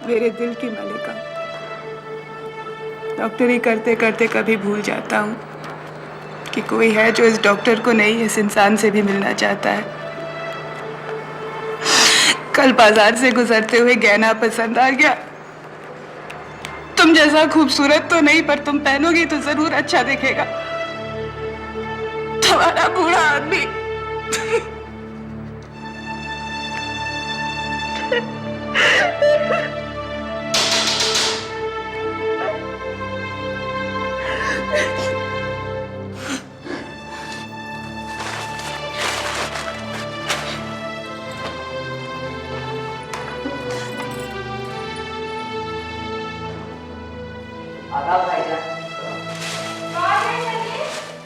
मेरे दिल की मलिका। डॉक्टरी करते करते कभी भूल जाता हूँ कि कोई है जो इस डॉक्टर को नहीं, इस इंसान से भी मिलना चाहता है। कल बाजार से गुजरते हुए गहना पसंद आ गया। तुम जैसा खूबसूरत तो नहीं, पर तुम पहनोगी तो जरूर अच्छा दिखेगा। तुम्हारा बूढ़ा आदमी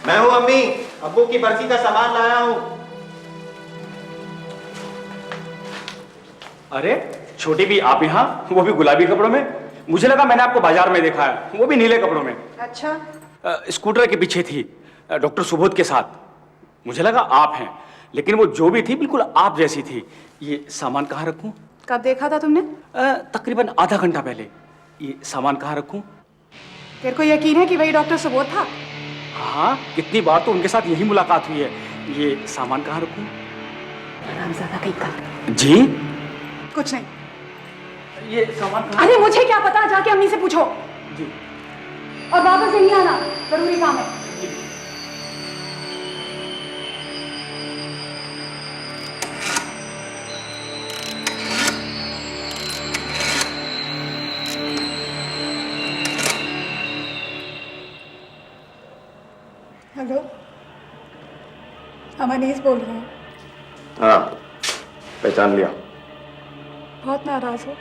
मैं हूँ अम्मी, अब्बू की बरसी का सामान लाया हूँ। अरे छोटी भी आप यहाँ, वो भी गुलाबी कपड़ों में? मुझे लगा मैंने आपको बाजार में देखा है, वो भी नीले कपड़ों में। अच्छा, स्कूटर के पीछे थी डॉक्टर सुबोध के साथ। मुझे लगा आप हैं, लेकिन वो जो भी थी बिल्कुल आप जैसी थी। ये सामान कहाँ रखूं? कब देखा था तुमने? तकरीबन आधा घंटा पहले। ये सामान कहाँ रखूं? तेरे को यकीन है कि वही डॉक्टर सुबोध था? हाँ, कितनी बार तो उनके साथ यही मुलाकात हुई है। ये सामान कहाँ रखूं? हरामजादा कहीं का। जी? कुछ नहीं। ये सामान कहाँ? अरे मुझे क्या पता, जाके अम्मी से पूछो। जी। और वापस नहीं आना, जरूरी काम है। हेलो, हम अनीस बोल रहे हैं। हाँ, पहचान लिया। बहुत नाराज हो?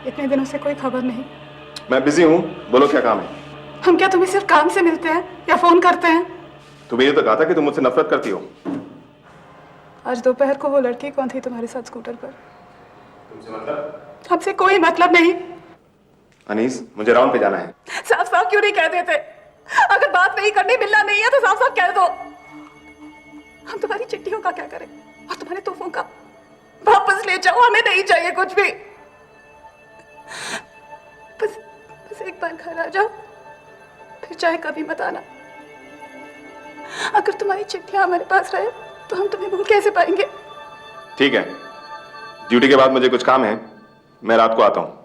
इतने दिनों से कोई खबर नहीं। मैं बिजी हूँ, बोलो क्या काम है? हम क्या तुम्हें सिर्फ काम से मिलते हैं या फोन करते हैं? तुम्हें ये तो कहा था कि तुम मुझसे नफरत करती हो। आज दोपहर को वो लड़की कौन थी तुम्हारे साथ स्कूटर पर? तुमसे मतलब? हमसे कोई मतलब नहीं। अनीस, मुझे राउंड पे जाना है। साफ साफ क्यों नहीं कह देते? अगर बात नहीं करनी, मिलना नहीं है तो साफ साफ कह दो। हम तुम्हारी चिट्ठियों का क्या करें और तुम्हारे तोहफों का? वापस ले जाओ, हमें नहीं चाहिए कुछ भी। बस एक बार घर आ जाओ, फिर चाहे कभी मत आना। अगर तुम्हारी चिट्ठियां हमारे पास रहे तो हम तुम्हें भूल कैसे पाएंगे? ठीक है, ड्यूटी के बाद मुझे कुछ काम है, मैं रात को आता हूँ।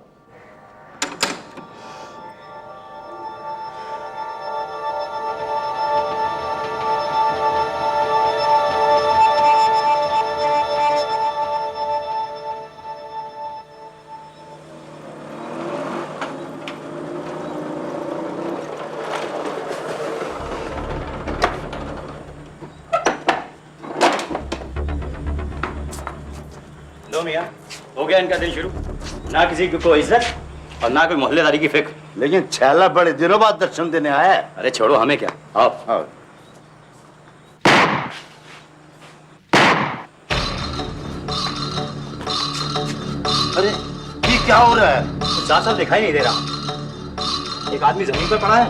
लो मियां, हो गया इनका दिन शुरू। ना किसी की कोई इज्जत और ना कोई मोहल्लेदारी की फिक्र। लेकिन छैला बड़े दिनों बाद दर्शन देने आया है। अरे छोड़ो, हमें क्या। आओ आओ। अरे ये क्या हो रहा है? साफ साफ दिखाई नहीं दे रहा। एक आदमी जमीन पर पड़ा है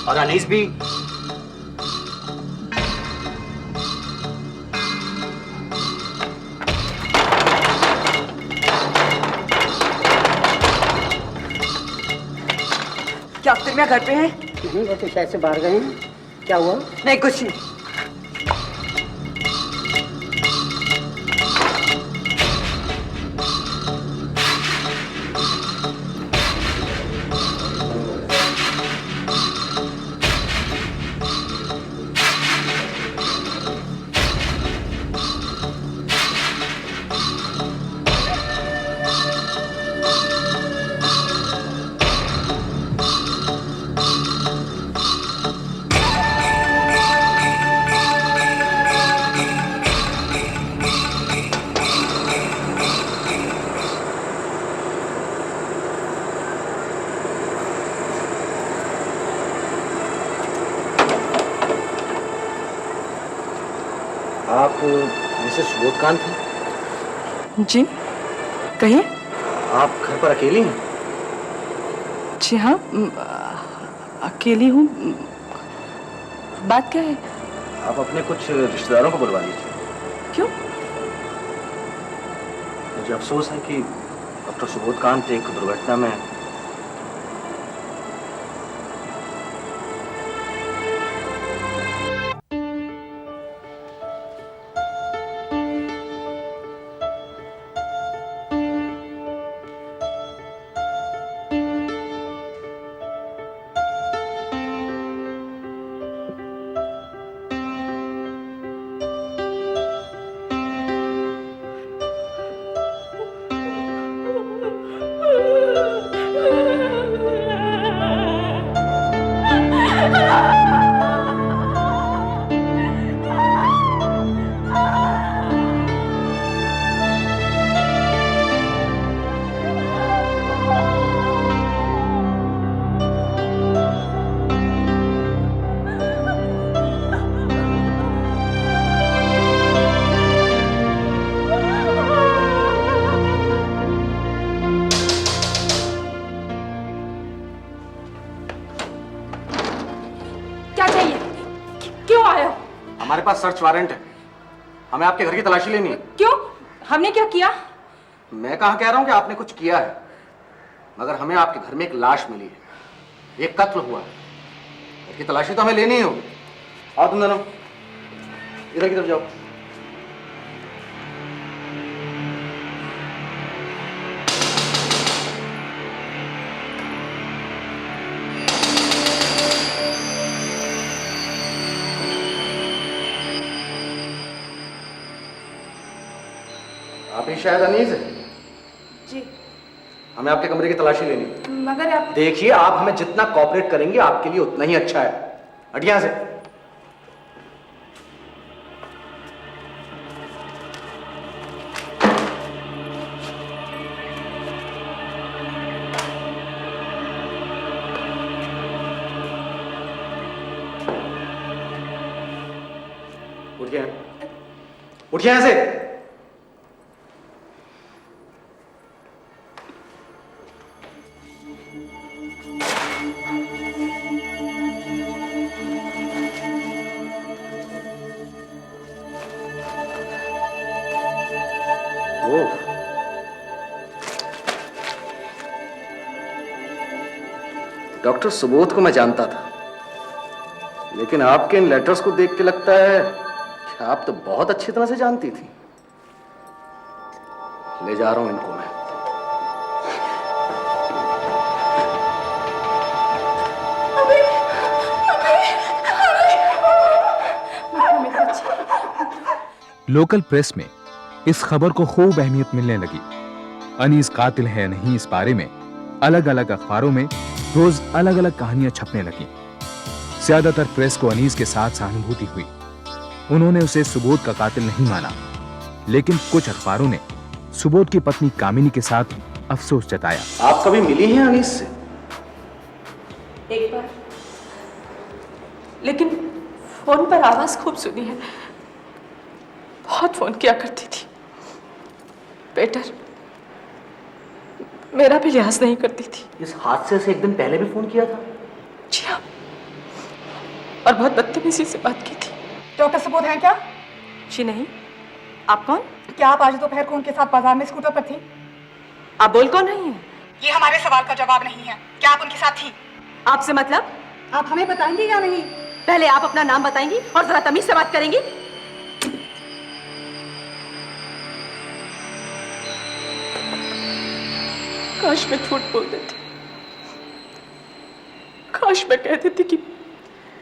और अनीस भी। क्या अख्तर मियां घर पे हैं? नहीं, वो तो शायद से बाहर गए हैं। क्या हुआ? नहीं, कुछ नहीं। आप मिसेस सुबोध कांत हैं? जी, कहिए। आप घर पर अकेली हैं? जी हाँ, अकेली हूँ। बात क्या है? आप अपने कुछ रिश्तेदारों को बुलवा लीजिए। क्यों? मुझे अफसोस है कि अब डॉक्टर सुबोधकांत एक दुर्घटना में क्या चाहिए? क्यों आए हो? हमारे पास सर्च वारंट है। हमें आपके घर की तलाशी लेनी है। क्यों? हमने क्या किया? मैं कहाँ कह रहा हूँ कि आपने कुछ किया है, मगर हमें आपके घर में एक लाश मिली है, एक कत्ल हुआ है। इसकी तलाशी तो हमें लेनी ही होगी। आओ तुम दोनों इधर की तरफ जाओ। आप ही शायद अनीस है। जी। हमें आपके कमरे की तलाशी लेनी है। मगर आप देखिए, आप हमें जितना कॉपरेट करेंगे आपके लिए उतना ही अच्छा है। हटिए यहां से। उठिए, उठिए यहां से। डॉक्टर सुबोध को मैं जानता था, लेकिन आपके इन लेटर्स को देख के लगता है कि आप तो बहुत अच्छी तरह से जानती थी। ले जा रहा हूं इनको मैं। लोकल प्रेस में इस खबर को खूब अहमियत मिलने लगी। अनीस कातिल है नहीं, इस बारे में अलग अलग अखबारों में रोज अलग अलग कहानियां छपने लगी। ज्यादातर प्रेस को अनीस के साथ सहानुभूति हुई। उन्होंने उसे सुबोध का कातिल नहीं माना, लेकिन कुछ अखबारों ने सुबोध की पत्नी कामिनी के साथ अफसोस जताया। आप कभी मिली हैं अनीस से? एक बार, लेकिन फोन पर आवाज खूब सुनी है। बहुत फोन किया करती थी। बेटर मेरा भी लिहाज नहीं करती थी। इस हादसे से एक दिन पहले भी फोन किया था? जी हाँ, और बहुत बदतमीजी से बात की थी। डॉक्टर सुबोध हैं क्या? जी नहीं। आप कौन? क्या आप आज दोपहर को उनके साथ बाजार में स्कूटर पर थी? आप बोल कौन रही हैं? ये हमारे सवाल का जवाब नहीं है। क्या आप उनके साथ थी? आपसे मतलब? आप हमें बताएंगे या नहीं? पहले आप अपना नाम बताएंगी और जरा तमीज से बात करेंगी। काश मैं झूठ बोल देती, काश मैं कह देती कि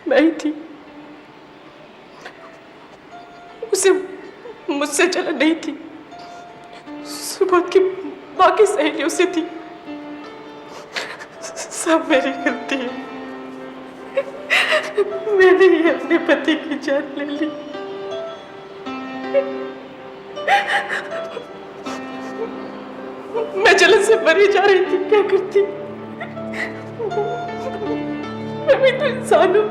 मैं ही थी। उसे मुझसे जलन नहीं थी, सुबोध की बाकी सहेलियों से थी। सब मेरी गलती है। मैंने ही अपने पति की जान ले ली। मैं जलन से मरी जा रही थी, क्या करती? मैं भी तो इंसान हूँ।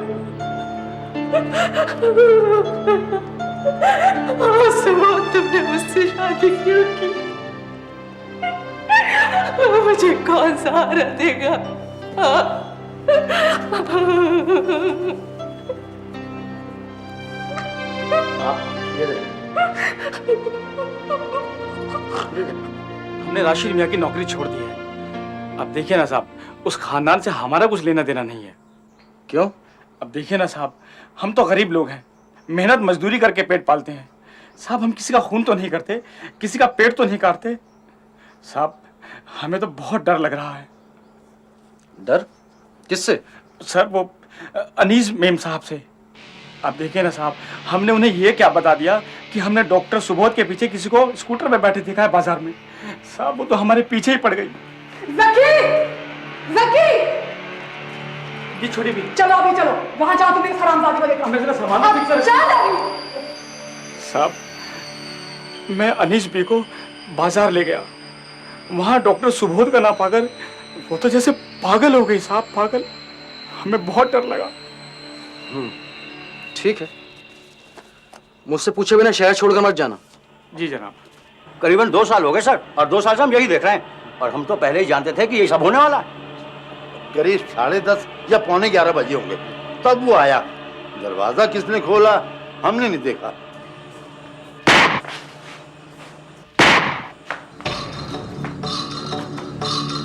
सुबोध, तुमने मुझसे शादी क्यों की? मुझे कौन सहारा देगा? आप ये देखिए। हमने राशिद मियाँ की नौकरी छोड़ दी है। अब देखिए ना साहब, उस खानदान से हमारा कुछ लेना देना नहीं है। क्यों? अब देखिए ना साहब, हम तो गरीब लोग हैं, मेहनत मजदूरी करके पेट पालते हैं साहब। हम किसी का खून तो नहीं करते, किसी का पेट तो नहीं काटते साहब। हमें तो बहुत डर लग रहा है। डर? किससे? सर वो अनीस मेम साहब से। आप देखिए ना साहब, हमने उन्हें ये क्या बता दिया कि हमने डॉक्टर सुबोध के पीछे किसी को स्कूटर में बैठे देखा है बाजार में साहब। वो तो हमारे पीछे ही पड़ गई। जकी! जकी! ये छोटी भी चलो अभी चलो, वहां जाओ तुम इस हरामजादी को देखो। मैं जरा सामान अब ठीक से चल अभी। साहब, मैं अनीस बी को बाजार ले गया, वहां डॉक्टर सुबोध का ना पाकर वो तो जैसे पागल हो गई साहब, पागल। हमें बहुत डर लगा। ठीक है, मुझसे पूछे बिना शहर छोड़कर मत जाना। जी जनाब। करीबन 2 साल हो गए सर, और 2 साल से हम यही देख रहे हैं, और हम तो पहले ही जानते थे कि ये सब होने वाला है। करीब 10:30 या 11:45 बजे होंगे, तब वो आया। दरवाजा किसने खोला हमने नहीं देखा।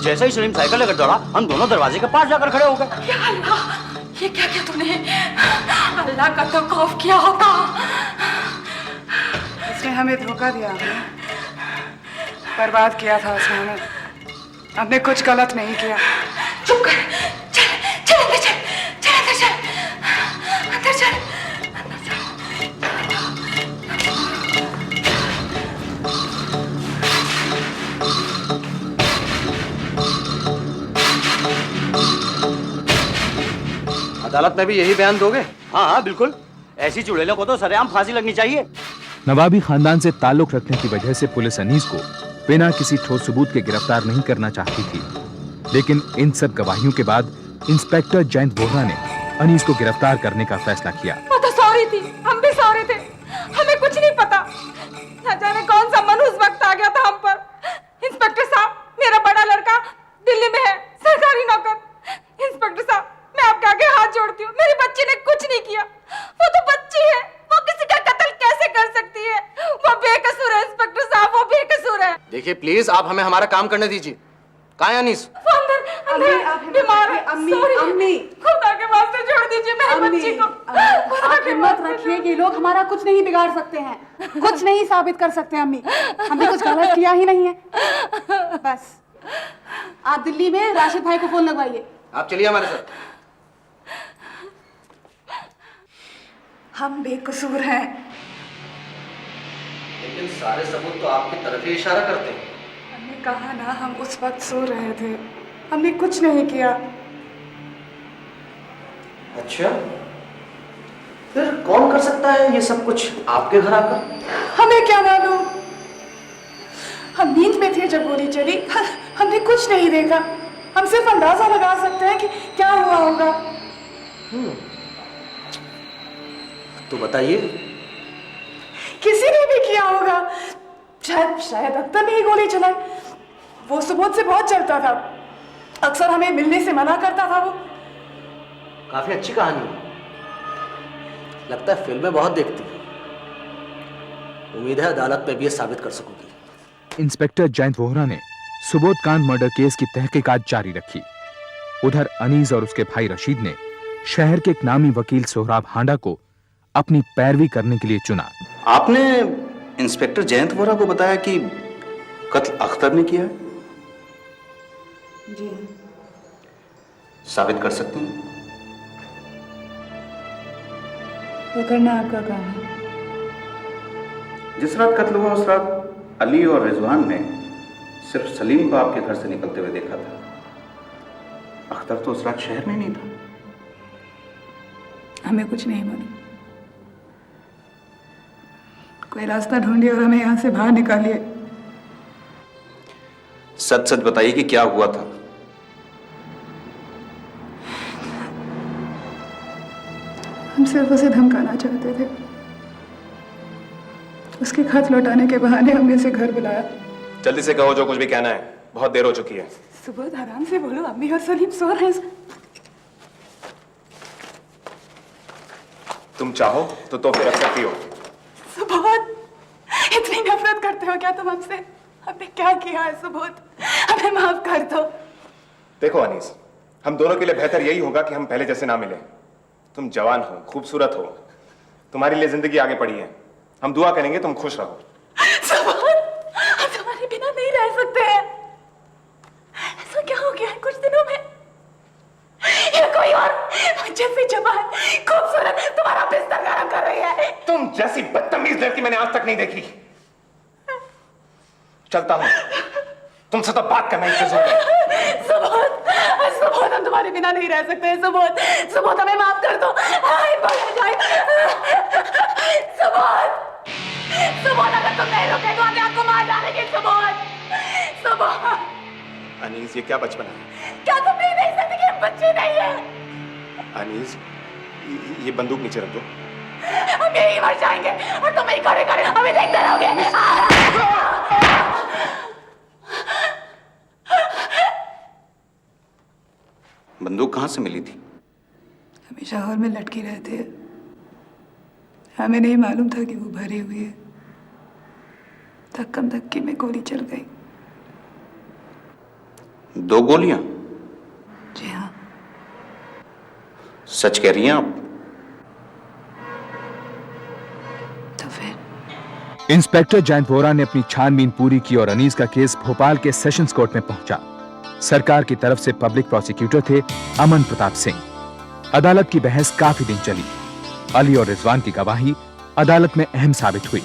जैसे ही सलीम साइकिल लेकर दौड़ा, हम दोनों दरवाजे के पास जाकर खड़े हो गए। या अल्लाह, ये क्या किया तूने? अल्लाह का तो खौफ किया होगा। उसने हमें धोखा दिया, हमें बर्बाद किया था उसने हमें। हमने कुछ गलत नहीं किया। चुप कर। चल चल अंदर चल, चल अंदर चल, अंदर चल, अंदर चल। अदालत में भी यही बयान दोगे? हाँ हाँ बिल्कुल, ऐसी चुड़ैलों को तो सरेआम फांसी लगनी चाहिए। नवाबी खानदान से ताल्लुक रखने की वजह से पुलिस अनीस को बिना किसी ठोस सबूत के गिरफ्तार नहीं करना चाहती थी, लेकिन इन सब गवाहियों के बाद इंस्पेक्टर जयंत वोहरा ने अनीस को गिरफ्तार करने का फैसला किया। वो तो सॉरी थी, हम भी सॉरी थे, हमें कुछ नहीं पता। न जाने कौन सा मन उस वक्त आ गया था हम पर। इंस्पेक्टर साहब, मेरा बड़ा लड़का दिल्ली में है, सरकारी नौकर। इंस्पेक्टर साहब, मैं आपके आगे हाथ जोड़ती हूँ, मेरी बच्ची ने कुछ नहीं किया। वो तो बच्ची है, वो किसी का कत्ल कैसे कर सकती है? वो बेकसूर है इंस्पेक्टर साहब, वो बेकसूर है। देखिए प्लीज, आप हमें हमारा काम करने दीजिए। कहाँ है अनीस? वो अंदर बीमार है। अम्मी, खुदा के वास्ते छोड़ दीजिए मेरी बच्ची को। आप हिम्मत रखिए, ये लोग हमारा कुछ नहीं बिगाड़ सकते हैं, कुछ नहीं साबित कर सकते। अम्मी, हमने कुछ गलत किया ही नहीं है। बस आप दिल्ली में राशिद भाई को फोन लगवाइए। आप चलिए हमारे साथ। हम बेकसूर हैं। लेकिन सारे सबूत तो आपकी तरफ ही इशारा करते हैं। हमने कहा ना, हम उस वक्त सो रहे थे, हमने कुछ नहीं किया। अच्छा, फिर कौन कर सकता है ये सब कुछ आपके घर आकर? हमें क्या मालूम, हम नींद में थे जब गोली चली, हमने कुछ नहीं देखा। हम सिर्फ अंदाजा लगा सकते हैं कि क्या हुआ होगा। तो बताइए। किसी ने भी किया होगा, शायद अख्तर ने ही गोली चलाई। वो सुबोध से बहुत चलता था, अक्सर हमें मिलने से मना करता था। वो काफी अच्छी कहानी है, लगता है फिल्में बहुत देखती है। उम्मीद है अदालत में भी ये साबित कर सकूंगी। इंस्पेक्टर जयंत वोहरा ने सुबोध कांड मर्डर केस की तहकीकात जारी रखी। उधर अनीस और उसके भाई रशीद ने शहर के एक नामी वकील सोहराब हांडा को अपनी पैरवी करने के लिए चुना। आपने इंस्पेक्टर जयंत वोहरा को बताया कि कत्ल अख्तर ने किया है? जी। साबित कर सकती हैं? वो करना आपका काम है। जिस रात कत्ल हुआ उस रात अली और रिजवान ने सिर्फ सलीम को आपके घर से निकलते हुए देखा था। अख्तर तो उस रात शहर में नहीं था। हमें कुछ नहीं मालूम। कोई रास्ता ढूंढिए और हमें यहाँ से बाहर निकालिए। सच सच बताइए कि क्या हुआ था। हम सिर्फ उसे धमकाना चाहते थे। उसके खत लौटाने के बहाने हमने उसे घर बुलाया। जल्दी से कहो जो कुछ भी कहना है, बहुत देर हो चुकी है। सुबोध, आराम से बोलो, अम्मी और सलीम सो रहे हैं। तुम चाहो तो फिर रख सकती हो। सुबोध, इतनी नफरत करते हो क्या तुम हमसे? हमने क्या किया है सुबोध? हमें माफ कर दो। देखो अनीस, हम दोनों के लिए बेहतर यही होगा कि हम पहले जैसे ना मिलें। तुम जवान हो, खूबसूरत हो, तुम्हारे लिए जिंदगी आगे पड़ी है। हम दुआ करेंगे तुम खुश रहो। सुबोध, हम तुम्हारे बिना नहीं रह सकते हैं। ऐसा क्या हो गया है कुछ दिनों में? या कोई और जैसी जवान खूबसूरत तुम्हारा बिस्तर गरम कर रही है? तुम जैसी बदतमीज लड़की मैंने आज तक नहीं देखी। चलता हूं, तुमसे तो बात करना ही फिजूल है। सुबोध, हम तुम्हारे बिना नहीं रह सकते। सुबोध, हमें माफ कर दो। सुबोध, अगर तुम नहीं रुके तो हमें आपको मार डालेंगे। सुबोध, अनीस, ये क्या बचपन है? क्या तुम नहीं देख सकते कि हम बच्चे नहीं है? अनीस, ये बंदूक नीचे रख दो। हम यही मर जाएंगे और तुम ही खड़े खड़े हमें देखते रहोगे। बंदूक कहां से मिली थी? हमेशा हॉल में लटकी रहते हैं। हमें नहीं मालूम था कि वो भरी हुई है। धक्कम धक्की में गोली चल गई। 2 गोलियां? जी हाँ। सच कह रही हैं आप? तो फिर इंस्पेक्टर जयंत वोरा ने अपनी छानबीन पूरी की और अनीस का केस भोपाल के सेशंस कोर्ट में पहुंचा। सरकार की तरफ से पब्लिक प्रोसिक्यूटर थे अमन प्रताप सिंह। अदालत की बहस काफी दिन चली। अली और रिजवान की गवाही अदालत में अहम साबित हुई।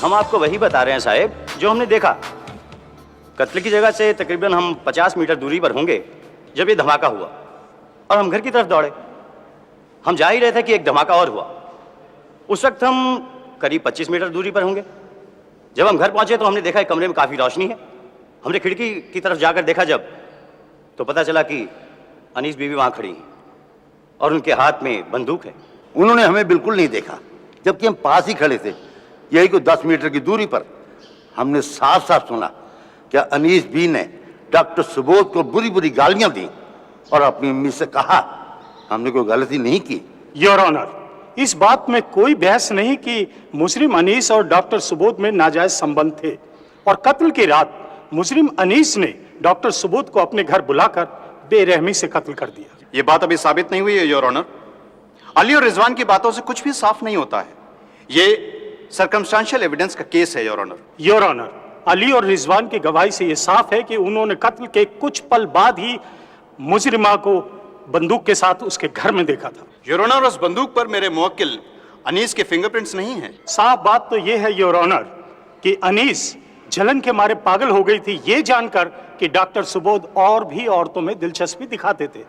हम आपको वही बता रहे हैं साहब जो हमने देखा। कत्ल की जगह से तकरीबन हम 50 मीटर दूरी पर होंगे जब ये धमाका हुआ और हम घर की तरफ दौड़े। हम जा ही रहे थे कि एक धमाका और हुआ। उस वक्त हम करीब 25 मीटर दूरी पर होंगे। जब हम घर पहुंचे तो हमने देखा एक कमरे में काफी रोशनी है। हमने खिड़की की तरफ जाकर देखा जब, तो पता चला कि अनीस बीवी वहां खड़ी है और उनके हाथ में बंदूक है। उन्होंने हमें बिल्कुल नहीं देखा, जबकि हम पास ही खड़े थे। यही कोई 10 मीटर की दूरी पर हमने साफ साफ सुना कि अनीस बी ने डॉक्टर सुबोध को बुरी बुरी गालियां दी और अपनी अम्मी से कहा हमने कोई गलती नहीं की। योर ऑनर, इस बात में कोई बहस नहीं कि मुजरिम अनीस और डॉक्टर सुबोध में नाजायज संबंध थे और कत्ल की रात मुजरिम अनीस ने डॉक्टर सुबोध को अपने घर बुलाकर बेरहमी से कत्ल कर दिया। ये बात अभी साबित नहीं हुई है योर ऑनर। अली और रिजवान की बातों से कुछ भी साफ नहीं होता है। ये सर्कमस्टेंशियल एविडेंस का केस है your honour. Your honour, Ali और रिजवान की गवाही से यह साफ है कि उन्होंने कत्ल के कुछ पल बाद ही मुजरिमा को बंदूक के साथ उसके घर में देखा था। योर ऑनर, उस बंदूक पर मेरे मुवक्किल अनीस के फिंगरप्रिंट्स नहीं हैं। साफ बात तो यह है योर ऑनर कि अनीस जलन के मारे पागल हो गई थी ये जानकर कि डॉक्टर सुबोध और भी औरतों में दिलचस्पी दिखाते थे।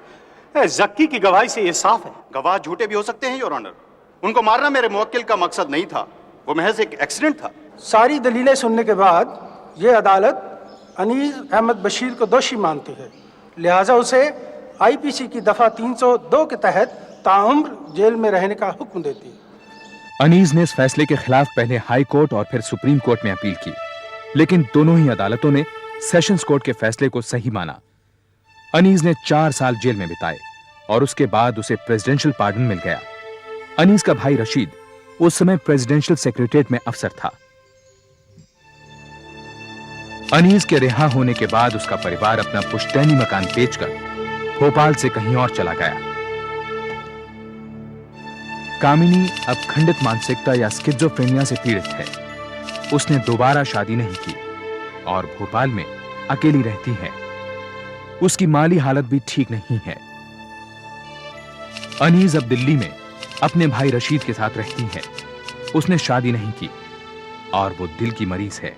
जक्की की गवाही से यह साफ है। गवाह झूठे भी हो सकते हैं योर ऑनर। उनको मारना मेरे मुवक्किल का मकसद नहीं था, वो महज एक एक्सीडेंट था। सारी दलीलें सुनने के बाद ये अदालत अनीस अहमद बशीर को दोषी मानती है, लिहाजा उसे आईपीसी की दफा 302 के तहत ताउम्र जेल में रहने का हुक्म देती है। अनीस ने इस फैसले के खिलाफ पहले हाई कोर्ट और फिर सुप्रीम कोर्ट में अपील की, लेकिन दोनों ही अदालतों ने सेशंस कोर्ट के फैसले को सही माना। अनीस ने 4 साल जेल में बिताए और उसके बाद उसे प्रेसिडेंशियल पार्डन मिल गया। अनीस का भाई रशीद उस समय प्रेसिडेंशियल सेक्रेटरीट में अफसर था। अनीस के रिहा होने के बाद उसका परिवार अपना पुश्तैनी मकान बेचकर भोपाल से कहीं और चला गया। कामिनी अब खंडित मानसिकता या स्किज़ोफ्रेनिया से पीड़ित है। उसने दोबारा शादी नहीं की और भोपाल में अकेली रहती है। उसकी माली हालत भी ठीक नहीं है। अनीस अब दिल्ली में अपने भाई रशीद के साथ रहती है। उसने शादी नहीं की और वो दिल की मरीज है।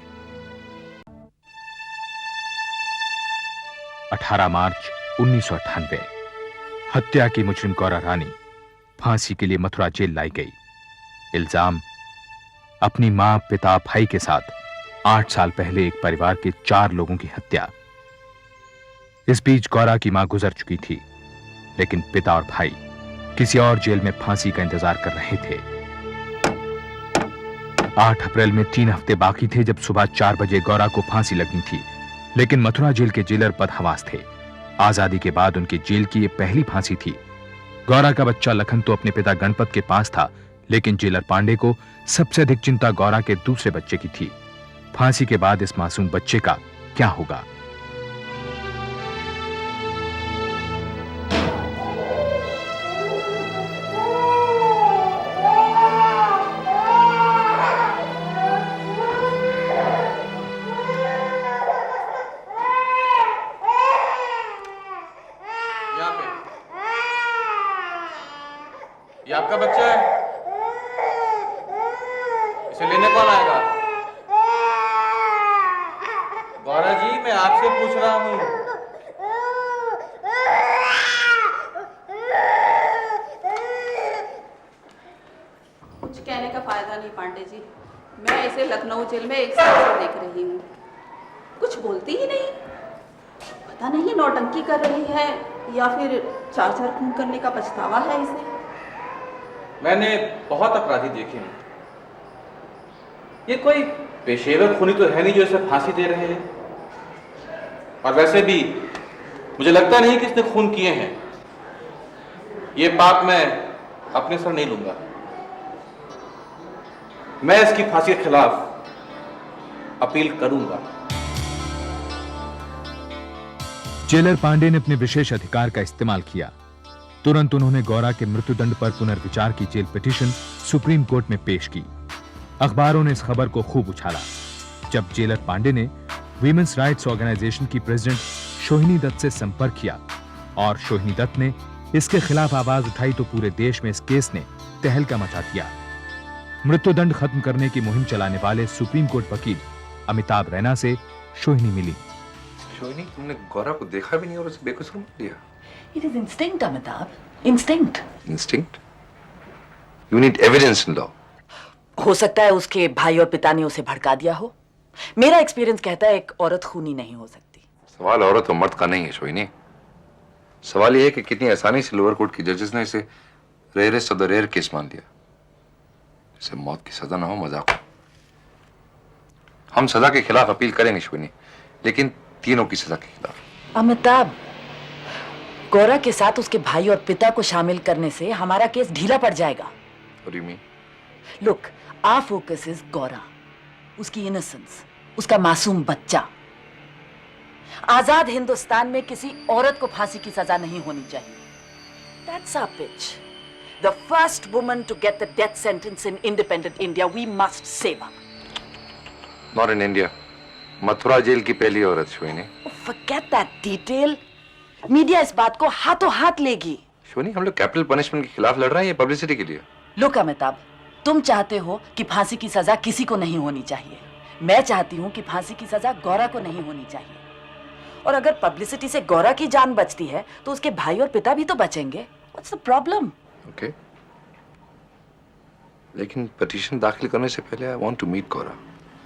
18 मार्च 1998 हत्या की मुजरिम गौरा रानी फांसी के लिए मथुरा जेल लाई गई। इल्जाम अपनी मां, पिता, भाई के साथ 8 साल पहले एक परिवार के 4 लोगों की हत्या। इस बीच गौरा की मां गुजर चुकी थी, लेकिन पिता और भाई किसी और जेल में फांसी का इंतजार कर रहे थे। 8 अप्रैल में 3 हफ्ते बाकी थे जब सुबह 4 बजे गौरा को फांसी लगनी थी, लेकिन मथुरा जेल के जेलर बदहवास थे। आजादी के बाद उनके जेल की ये पहली फांसी थी। गौरा का बच्चा लखन तो अपने पिता गणपत के पास था, लेकिन जेलर पांडे को सबसे अधिक चिंता गौरा के दूसरे बच्चे की थी। फांसी के बाद इस मासूम बच्चे का क्या होगा? ये आपका बच्चा है? इसे लेने कौन आएगा? गौरा जी, मैं आपसे पूछ रहा हूँ। कुछ कहने का फायदा नहीं पांडे जी, मैं इसे लखनऊ जेल में 1 साल से देख रही हूँ, कुछ बोलती ही नहीं। पता नहीं नौटंकी कर रही है या फिर 4 खून करने का पछतावा है इसे। मैंने बहुत अपराधी देखे हैं, ये कोई पेशेवर खूनी तो है नहीं जो इसे फांसी दे रहे हैं। और वैसे भी मुझे लगता नहीं कि इसने खून किए हैं। ये पाप मैं अपने सर नहीं लूंगा। मैं इसकी फांसी के खिलाफ अपील करूंगा। जेलर पांडे ने अपने विशेष अधिकार का इस्तेमाल किया। तुरंत उन्होंने गौरा के मृत्युदंड पर पुनर्विचार की जेल पिटीशन सुप्रीम कोर्ट में पेश की। अखबारों ने इस खबर को खूब उछाला। जब जेलर पांडे ने वीमेंस राइट्स ऑर्गेनाइजेशन की प्रेसिडेंट सोहिनी दत्त से संपर्क किया और सोहिनी दत्त ने इसके खिलाफ आवाज उठाई तो पूरे देश में इस केस ने तहलका मचा दिया। मृत्युदंड खत्म करने की मुहिम चलाने वाले सुप्रीम कोर्ट वकील अमिताभ रैना से सोहिनी मिली। सोहिनी, तुमने गौरा को देखा भी नहीं और उसे बेकसूर मार दिया। It is instinct, Amitabh. Instinct. Instinct? You need evidence in law. हो सकता है उसके भाई और पिता ने उसे भड़का दिया हो। मेरा एक्सपीरियंस कहता है एक औरत खूनी नहीं हो सकती। सवाल औरत और मर्द का नहीं है सोहिनी। सवाल यह है कि कितनी आसानी से लोअर कोर्ट की जजेस ने इसे rarest of the rare case मान लिया। इसे मौत की सजा ना हो, मजाक हो। हम सजा के खिलाफ अपील करेंगे सोहिनी, लेकिन तीनों की सजा के खिलाफ। अमिताभ, गौरा के साथ उसके भाई और पिता को शामिल करने से हमारा केस ढीला पड़ जाएगा। What do you mean? Look, our focus is Gaura, उसकी इनोसेंस, उसका मासूम बच्चा। आजाद हिंदुस्तान में किसी औरत को फांसी की सजा नहीं होनी चाहिए। That's our pitch. The first woman to get the death sentence in independent India, we must save her. Not in India. Mathura jail की पहली औरत सोहिनी। Forget that detail. मीडिया इस बात को हाथों हाथ लेगी। सोहिनी, हम लोग कैपिटल पनिशमेंट के खिलाफ लड़ रहे हैं ये पब्लिसिटी के लिए। Look अमिताभ, तुम चाहते हो कि फांसी की सजा किसी को नहीं होनी चाहिए। मैं चाहती हूँ कि फांसी की सजा गौरा को नहीं होनी चाहिए। और अगर पब्लिसिटी से गौरा की जान बचती है तो उसके भाई और पिता भी तो बचेंगे। What's the problem? Okay. लेकिन पिटीशन दाखिल करने से पहले I want to meet Gaura.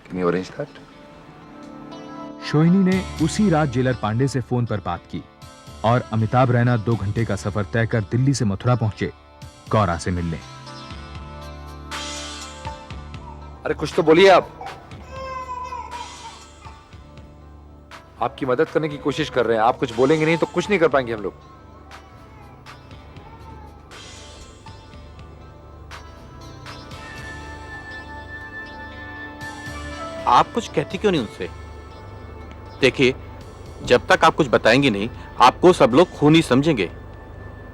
Can you arrange that? सोहिनी ने उसी रात जेलर पांडे से फोन पर बात की और अमिताभ रैना 2 घंटे का सफर तय कर दिल्ली से मथुरा पहुंचे गौरा से मिलने। अरे कुछ तो बोलिए आप। आपकी मदद करने की कोशिश कर रहे हैं, आप कुछ बोलेंगे नहीं तो कुछ नहीं कर पाएंगे हम लोग। आप कुछ कहती क्यों नहीं उनसे? देखिए, जब तक आप कुछ बताएंगे नहीं, आपको सब लोग खूनी समझेंगे।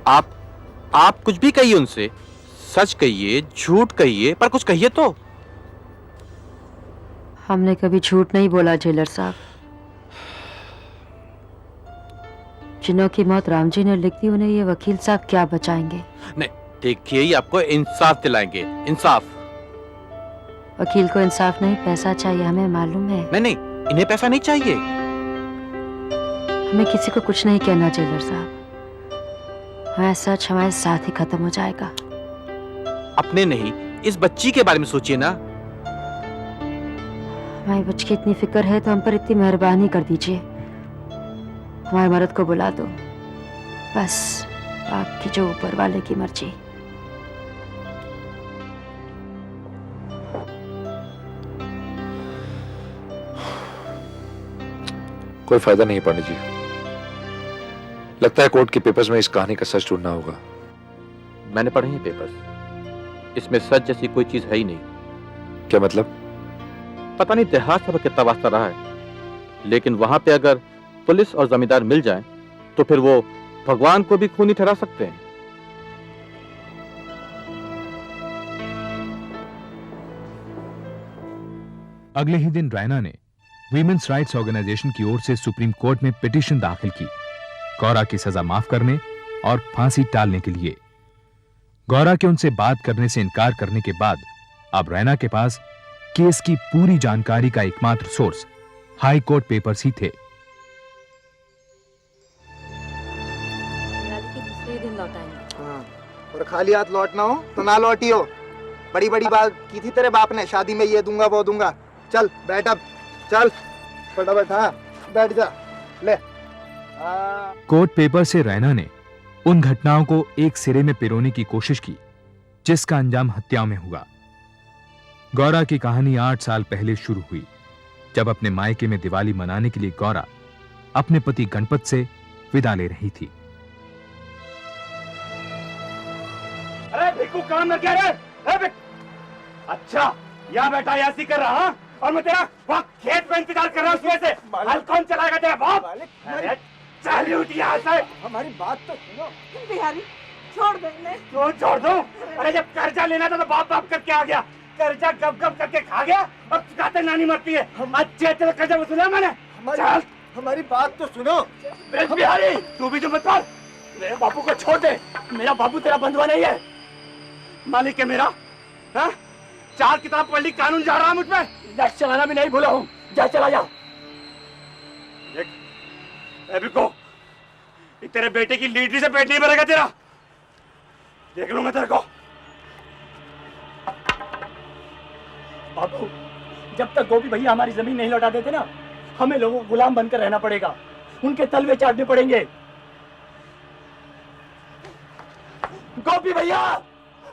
आप कुछ भी कहिए उनसे, सच कहिए, झूठ कहिए, पर कुछ कहिए तो। हमने कभी झूठ नहीं बोला जेलर साहब। जिन्हों की मौत राम जी ने लिख दी, उन्हें ये वकील साहब क्या बचाएंगे? नहीं, देखिए, ये आपको इंसाफ दिलाएंगे। इंसाफ। वकील को इंसाफ नहीं, पैसा चाहिए, हमें मालूम है। नहीं, इन्हें पैसा नहीं चाहिए। हमें किसी को कुछ नहीं कहना जेलर साहब। हमारा सच हमारे साथ ही खत्म हो जाएगा। अपने नहीं, इस बच्ची के बारे में सोचिए ना। हमारी बच्ची की इतनी फिक्र है तो हम पर इतनी मेहरबानी कर दीजिए। हमारे मर्द को बुला दो, बस बाकी जो ऊपर वाले की मर्जी। कोई फायदा नहीं पंडित जी। लगता है कोर्ट के पेपर्स में इस कहानी का सच ढूंढना होगा। मैंने पढ़े हैं पेपर्स। इसमें सच जैसी कोई चीज है ही नहीं। क्या मतलब? पता नहीं इतिहास से कितना वास्ता रहा है, लेकिन वहां पे अगर पुलिस और जमींदार मिल जाएं, तो फिर वो भगवान को भी खूनी ठहरा सकते हैं। अगले ही दिन रैना ने वीमेंस राइट्स ऑर्गेनाइजेशन की ओर से सुप्रीम कोर्ट में पिटीशन दाखिल की, गौरा की सजा माफ करने और फांसी टालने के लिए। गौरा के उनसे बात करने से इनकार करने के बाद अब रैना के पास केस की पूरी जानकारी का एकमात्र सोर्स हाई कोर्ट पेपर्स ही थे। दूसरे दिन लौट आएंगे। हाँ, और खाली हाथ लौटना हो तो ना लौटियो। बड़ी बड़ी बात की थी तेरे बाप ने, शादी में ये दूंगा वो दूंगा। चल बैठ अब, चल फटाफट। हाँ बैठ जा, ले। कोर्ट पेपर से रैना ने उन घटनाओं को एक सिरे में पिरोने की कोशिश की जिसका अंजाम हत्याओं में हुआ। गौरा की कहानी 8 साल पहले शुरू हुई, जब अपने मायके में दिवाली मनाने के लिए गौरा अपने पति गणपत से विदा ले रही थी। अरे भिक्कू काम न क्या रे? अच्छा यहाँ बैठा यासी कर रहा हाँ? और मैं तेरा वहाँ खेत में इंतजार कर रहा हूँ सुबह से। हल कौन चलाएगा तेरा बाप? अरे चल उठ यहाँ से। हमारी बात तो सुनो। बिहारी छोड़ दे। क्यों छोड़ दूं? अरे जब कर्जा लेना था तो बाप बाप करके आ गया, कर्जा गप गप करके खा गया और चुकाते नानी मरती है। अच्छे तेरे कर्जा वसूला मैंने। चल हमारी बात तो सुनो। बिहारी तू भी जो मत कर, मेरे बापू को छोड़ दे। मेरा बापू तेरा बंधुआ नहीं है, मालिक है मेरा। हाँ? 4 किताब पढ़ ली, कानून जा रहा मुझ पे। लाइट चलाना भी नहीं भूला हूँ। जा चला जा। बिको, तेरे बेटे की लीडरी से पेट नहीं भरेगा तेरा, देख लूंगा तेरे को। बाबू जब तक गोपी भैया हमारी जमीन नहीं लौटा देते ना, हमें लोगों को गुलाम बनकर रहना पड़ेगा, उनके तलवे चाटने पड़ेंगे। गोपी भैया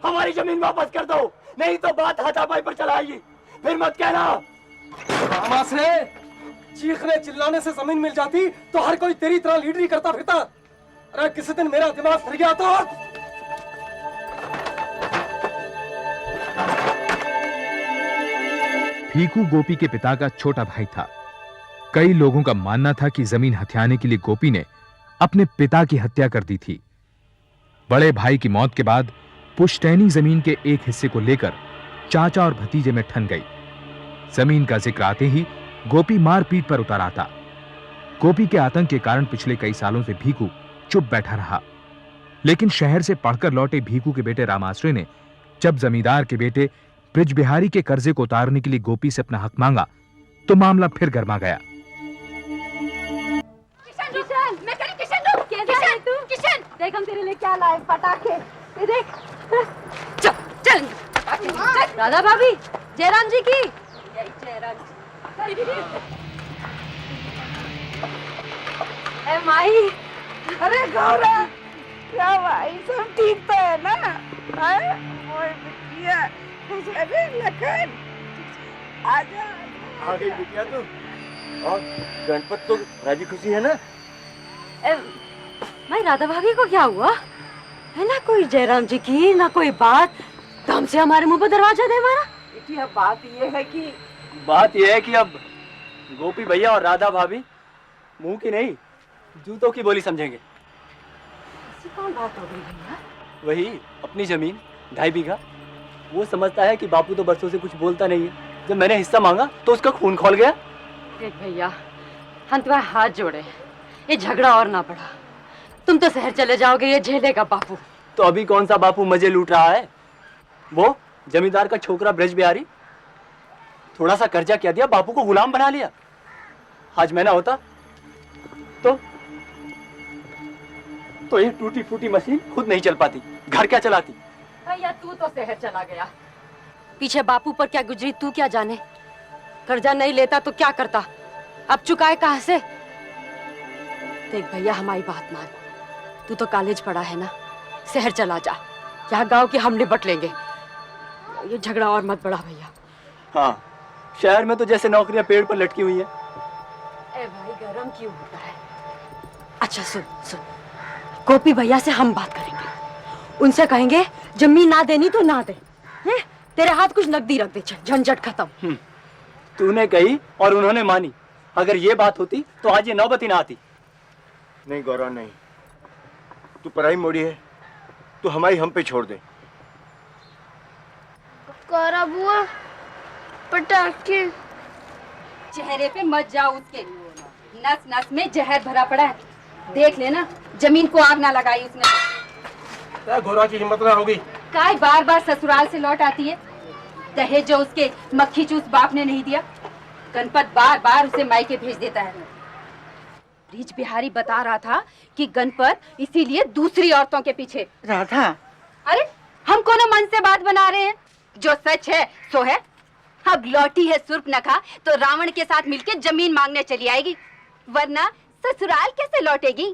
हमारी जमीन वापस कर दो, नहीं तो बात हाथापाई पर चलाएगी। फिर मत कहना। मामा से चीखने चिल्लाने से जमीन मिल जाती तो हर कोई तेरी तरह लीडरी करता फिरता। अरे किसी दिन मेरा दिमाग फिर गया तो। भीकू गोपी के पिता का छोटा भाई था। कई लोगों का मानना था कि जमीन हथियाने के लिए गोपी ने अपने पिता की हत्या कर दी थी। बड़े भाई की मौत के बाद पुश्तैनी जमीन के एक हिस्से को लेकर चाचा और भतीजे में ठन गई। जमीन का जिक्र आते ही गोपी मारपीट पर उतर आता। गोपी के आतंक के कारण पिछले कई सालों से भीकू चुप बैठा रहा, लेकिन शहर से पढ़कर लौटे भीकू के बेटे रामाश्रय ने जब जमींदार के बेटे ब्रिज बिहारी के कर्जे को उतारने के लिए गोपी से अपना हक मांगा तो मामला फिर गर्मा गया। किशन देख हम तेरे लिए क्या लाए, पटाखे। ये देख। चल चल राधा भाभी, जयराम जी की। ए माही, अरे गौरा, क्या भाई सब ठीक तो है ना? ओए बिटिया, अरे लखन, आजा। आ गई बिटिया तू। और गणपत तो राजी खुशी है ना? भाई राधा भाभी को क्या हुआ है? ना कोई जयराम जी की, ना कोई बात। दम से हमारे मुंह पर दरवाजा दे मारा। बिटिया बात ये है कि अब गोपी भैया और राधा भाभी मुंह की नहीं जूतों की बोली समझेंगे। ऐसी कौन बात हो गई भैया? वही अपनी जमीन 2.5 बीघा। वो समझता है कि बापू तो बरसों से कुछ बोलता नहीं है। जब मैंने हिस्सा मांगा तो उसका खून खौल गया। देख भैया, हम तुम्हारे हाथ जोड़े, ये झगड़ा और ना बढ़ा। तुम तो शहर चले जाओगे, ये झेलेगा बापू। तो अभी कौन सा बापू मजे लूट रहा है? वो जमींदार का छोकरा ब्रज बिहारी थोड़ा सा कर्जा क्या दिया, बापू को गुलाम बना लिया। आज मैं ना होता तो ये टूटी फूटी मशीन खुद नहीं चल पाती, घर क्या चलाती। भैया तू तो शहर चला गया, पीछे बापू पर क्या गुजरी तू क्या जाने। कर्जा नहीं लेता तो क्या करता, अब चुकाए कहां से। देख भैया हमारी बात मान, तू तो कॉलेज पढ़ा है ना, शहर चला जा, यहाँ गांव की हम निपट लेंगे। ये झगड़ा और मत बढ़ा भैया। हाँ, शहर में तो जैसे नौकरियां पेड़ पर लटकी हुई हैं। ए भाई गरम क्यों होता है? अच्छा सुन सुन, गोपी भैया से हम बात करेंगे, उनसे कहेंगे जमीन ना देनी तो ना दे, हैं? तेरे हाथ कुछ नकदी रख दे, चल झंझट खत्म। तूने कही और उन्होंने मानी। अगर ये बात होती तो आज ये नौबत ही ना आती। नहीं गौरव नहीं, तू पराई मोड़ी है, तू हमारी हम पे छोड़ दे। गौरा बुआ पटाखे चेहरे पे मत जाओ उसके, नस नस में जहर भरा पड़ा है। देख लेना जमीन को आग ना लगाई उसने। घोड़ा की हिम्मत ना होगी। काय बार बार ससुराल से लौट आती है, दहेज जो उसके मक्खी चूस बाप ने नहीं दिया, गणपत बार बार उसे मायके भेज देता है। ब्रिज बिहारी बता रहा था कि गणपत इसीलिए दूसरी औरतों के पीछे। राधा, अरे हम कोनो मन से बात बना रहे हैं, जो सच है सो है। अब लौटी है सुर्पनखा तो रावण के साथ मिलकर जमीन मांगने चली आएगी, वरना ससुराल कैसे लौटेगी?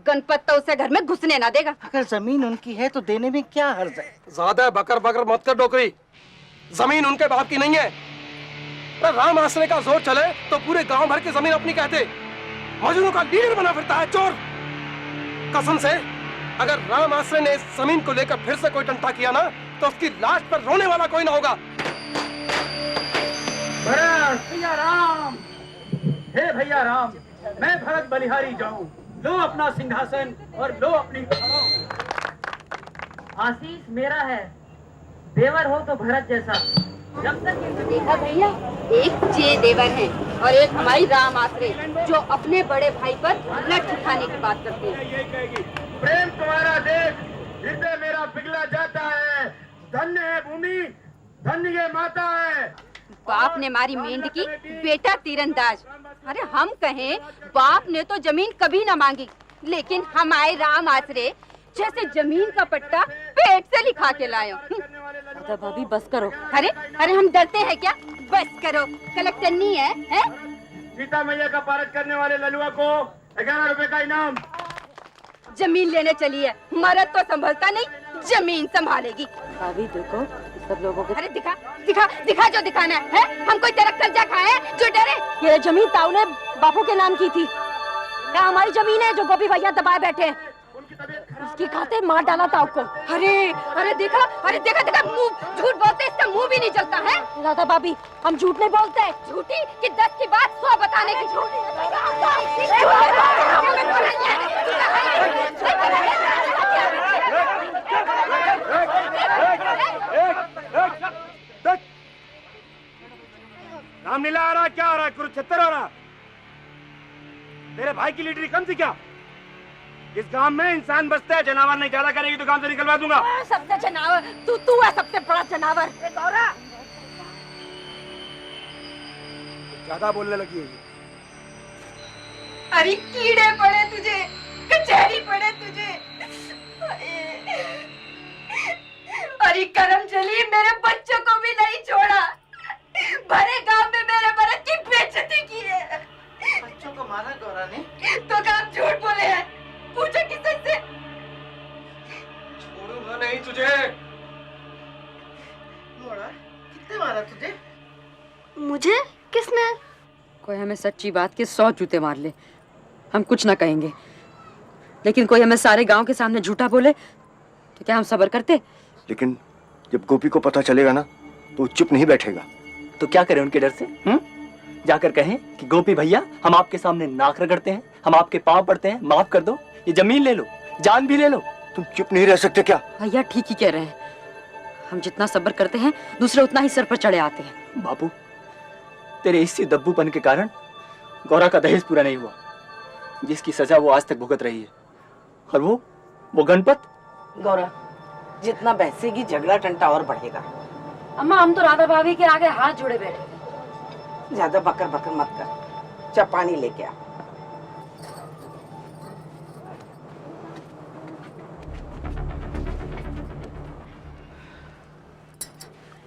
गणपत तो उसे घर में घुसने ना देगा। अगर जमीन उनकी है तो देने में क्या हर्ज है? ज्यादा बकर बकर मत कर डोकरी, जमीन उनके बाप की नहीं है। राम आश्रय का जोर चले तो पूरे गांव भर की जमीन अपनी कहते। मजनू का लीडर बना फिरता है चोर। कसम से अगर राम आश्रय ने इस जमीन को लेकर फिर से कोई टंटा किया ना तो उसकी लाश पर रोने वाला कोई ना होगा। भैया राम, हे भैया राम, मैं भरत बलिहारी जाऊं, लो अपना सिंहासन और लो अपनी आशीष मेरा है, देवर हो तो भरत जैसा। जब तक देखा भैया, एक जे देवर है और एक हमारी राम आश्रय जो अपने बड़े भाई पर लठ उठाने की बात करते हैं। प्रेम तुम्हारा देख, हृदय मेरा पिघला जाता है। धन्य है भूमि, धन्य ये माता है। बाप ने मारी मेंढकी, बेटा तीरंदाज। अरे हम कहें बाप ने तो जमीन कभी ना मांगी, लेकिन हमारे राम आश्रय जैसे जमीन का पट्टा पेट से लिखा के लाए। भाभी बस करो। अरे अरे हम डरते हैं क्या? बस करो, कलेक्टर नहीं है? सीता मैया का पारद करने वाले ललुआ को 11 रुपए का इनाम। जमीन लेने चली है, मर्द तो संभलता नहीं, जमीन संभालेगी। भाभी देखो सब लोगों को। अरे दिखा दिखा दिखा जो दिखाना है। हम कोई तेरा कर्जा खाए जो डरे? ये जमीन ताऊ ने बापू के नाम की थी, क्या हमारी जमीन है जो गोपी भैया दबाए बैठे हैं? उसकी खाते मार डाला ताऊ को। अरे अरे देखा, अरे देखा देखा, मुंह झूठ बोलते, इसका मुंह भी नहीं चलता है। राधा भाभी हम झूठ नहीं बोलते, झूठी कि 10 की बात 100 बताने की झूठी। रामलीला आ रहा, क्या हो रहा है? कुरुक्षेत्र हो रहा। तेरे भाई की लीडरी कम थी क्या? इस गांव में इंसान बसते हैं, जनावर नहीं। ज्यादा करेगी तो गांव से निकलवा दूंगा। सबसे जनावर तू है, सबसे बड़ा जनावर। गौरा ज्यादा बोलने लगी है। अरे कीड़े पड़े तुझे, कचहरी पड़े तुझे। अरे करम चली, मेरे बच्चों को भी नहीं छोड़ा, भरे गांव में मेरे भरत की बेइज्जती की है। बच्चों को मारा गौरा ने तो काम झूठ बोले हैं, पूछो किससे से? छोड़ूंगा नहीं तुझे। मोड़ा, कितने मारा तुझे? मुझे किसने? कोई हमें सच्ची बात के 100 जूते मार ले, हम कुछ ना कहेंगे, लेकिन कोई हमें सारे गांव के सामने झूठा बोले तो क्या हम सब्र करते? लेकिन जब गोपी को पता चलेगा ना तो वो चुप नहीं बैठेगा। तो क्या करें उनके डर से? जाकर कहें कि गोपी भैया हम आपके सामने नाक रगड़ते हैं, हम आपके पांव पड़ते हैं, माफ कर दो, ये जमीन ले लो, जान भी ले लो। तुम चुप नहीं रह सकते क्या? भैया ठीक ही कह रहे हैं, हम जितना सब्र करते हैं दूसरे उतना ही सर पर चढ़े आते हैं। बापू, तेरे इसी दब्बूपन के कारण गौरा का दहेज पूरा नहीं हुआ, जिसकी सजा वो आज तक भुगत रही है। और वो गणपत। गौरा, जितना बहसेगी झगड़ा टंटा और बढ़ेगा। अम्मा हम तो राधा भाभी के आगे हाथ जोड़े बैठे थे। ज्यादा बकर बकर मत कर, जा पानी लेके आ।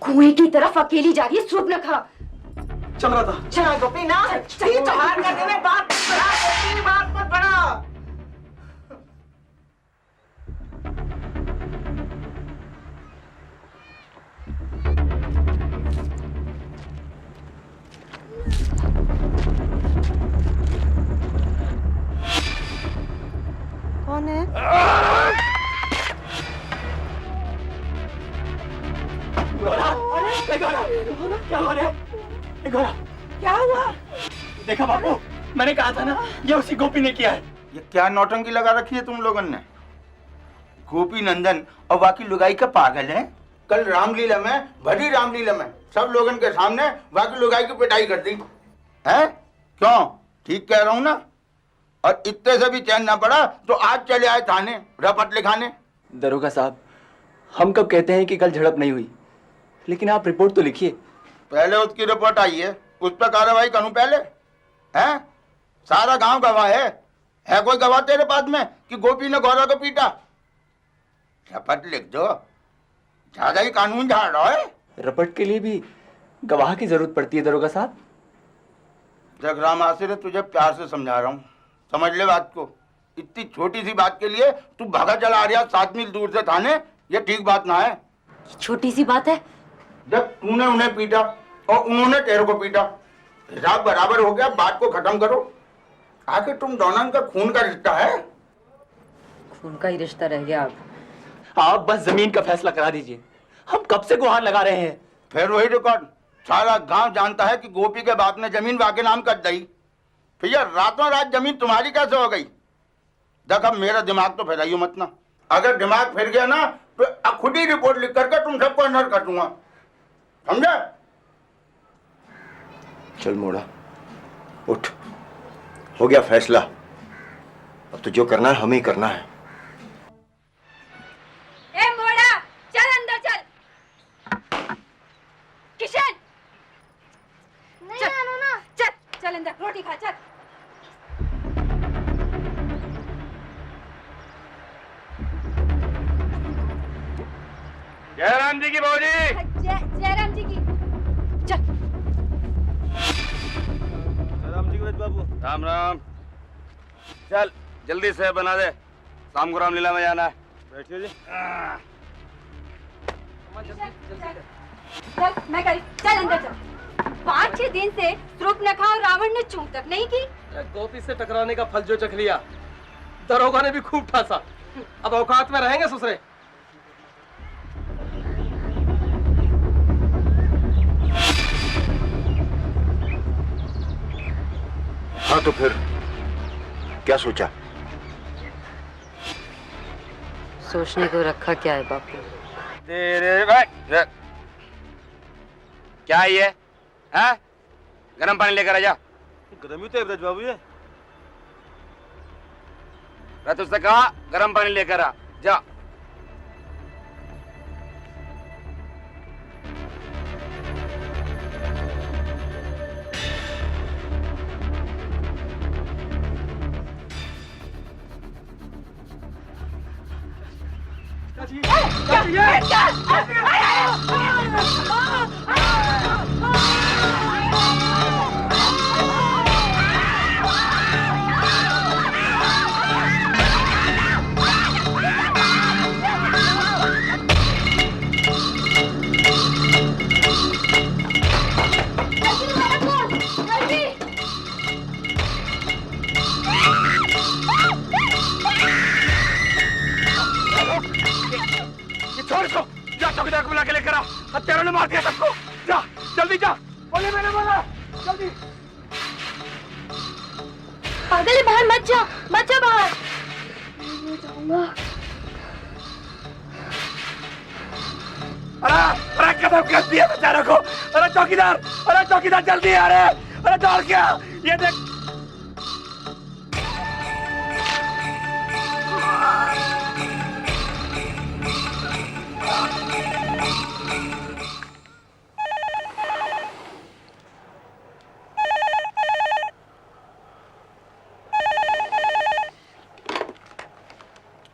कुएं की तरफ अकेली जा रही है सुर्पनखा। चल रहा था। चला गोपी ना, चाहिए तो हार करने में बात बड़ा, गोपी बात मत बड़ा। कौन है? गौरा, क्या हुआ? देखा बापू, मैंने कहा था ना ये उसी गोपी ने किया है। ये क्या नौटंकी लगा रखी है तुम लोगों ने? गोपी नंदन और बाकी लुगाई का पागल है। कल रामलीला में, भरी रामलीला में सब लोगों के सामने बाकी लुगाई की पिटाई कर दी है। क्यों? ठीक कह रहा हूं ना? और इतने से भी चैन ना पड़ा तो आज चले आए थाने रपट लिखाने। दरोगा साहब, हम कब कहते हैं कि कल झड़प नहीं हुई, लेकिन आप रिपोर्ट तो लिखिए। पहले उसकी रिपोर्ट आई है, उस पर कार्रवाई करूं पहले? हैं? सारा गांव गवाह है कोई गवाह तेरे पास में कि गोपी ने गौरव को पीटा? रपट लिख दो, ज्यादा ही कानून झाड़ रहा है। रपट के लिए भी गवाह की जरूरत पड़ती है दरोगा साहब। जगराम आसिर, तुझे प्यार से समझा रहा हूँ, समझ ले बात को। इतनी छोटी सी बात के लिए तू भागा चला आ रहा 7 मील दूर से थाने, ये ठीक बात ना है। छोटी सी बात है। जब तूने उन्हें पीटा और उन्होंने तेरे को पीटा, हिसाब बराबर हो गया, बात को खत्म करो। आखिर तुम दोनों का खून का रिश्ता है। खून का ही रिश्ता रह गया अब। आप बस जमीन का फैसला करा दीजिए, हम कब से गुहार लगा रहे हैं। फिर वही रिकॉर्ड, सारा गांव जानता है कि गोपी के बाप ने जमीन वाके नाम कर दी। भैया रातों रात जमीन तुम्हारी कैसे हो गई? देख अब मेरा दिमाग तो फिराइयो मत ना, अगर दिमाग फिर गया ना तो खुद ही रिपोर्ट लिख करके तुम सबको अंदर कर दूंगा, समझे? चल मोड़ा, उठ, हो गया फैसला। अब तो जो करना है हमें ही करना है। ए मोड़ा, चल अंदर चल। किशन, नहीं आनो ना। चल अंदर रोटी खा, चल। जयराम जी की बहूजी। जयराम जी की। चल। राम जी के बाबू। राम राम। चल जल्दी से बना दे, शाम को रामलीला में जाना है। बैठिए जी। चल मैं करी, चल अंदर चल। 5-6 दिन से सूर्पनखा और रावण ने चूं तक नहीं की। गोपी से टकराने का फल जो चख लिया, दरोगा ने भी खूब ठासा। अब औकात में रहेंगे ससुरे। हाँ तो फिर क्या सोचा? सोचने को रखा क्या है बापू? तेरे भाई क्या है ये? हैं? गरम पानी लेकर आ जा। गरम ही तो है ब्रज बाबू ये। मैं तुझसे कहा गरम पानी लेकर आ जा। छोड़ इसको, जा चौकीदार को बुला के लेकर आ। हत्यारों ने मार दिया सबको। जा जल्दी जा। बोले मैंने बोला, जल्दी। पागल है, बाहर मत जा बाहर। मैं जाऊंगा। अरे कदम कर दिया बेचारे को। अरे चौकीदार जल्दी आ रहे। अरे दौड़ क्या, ये देख।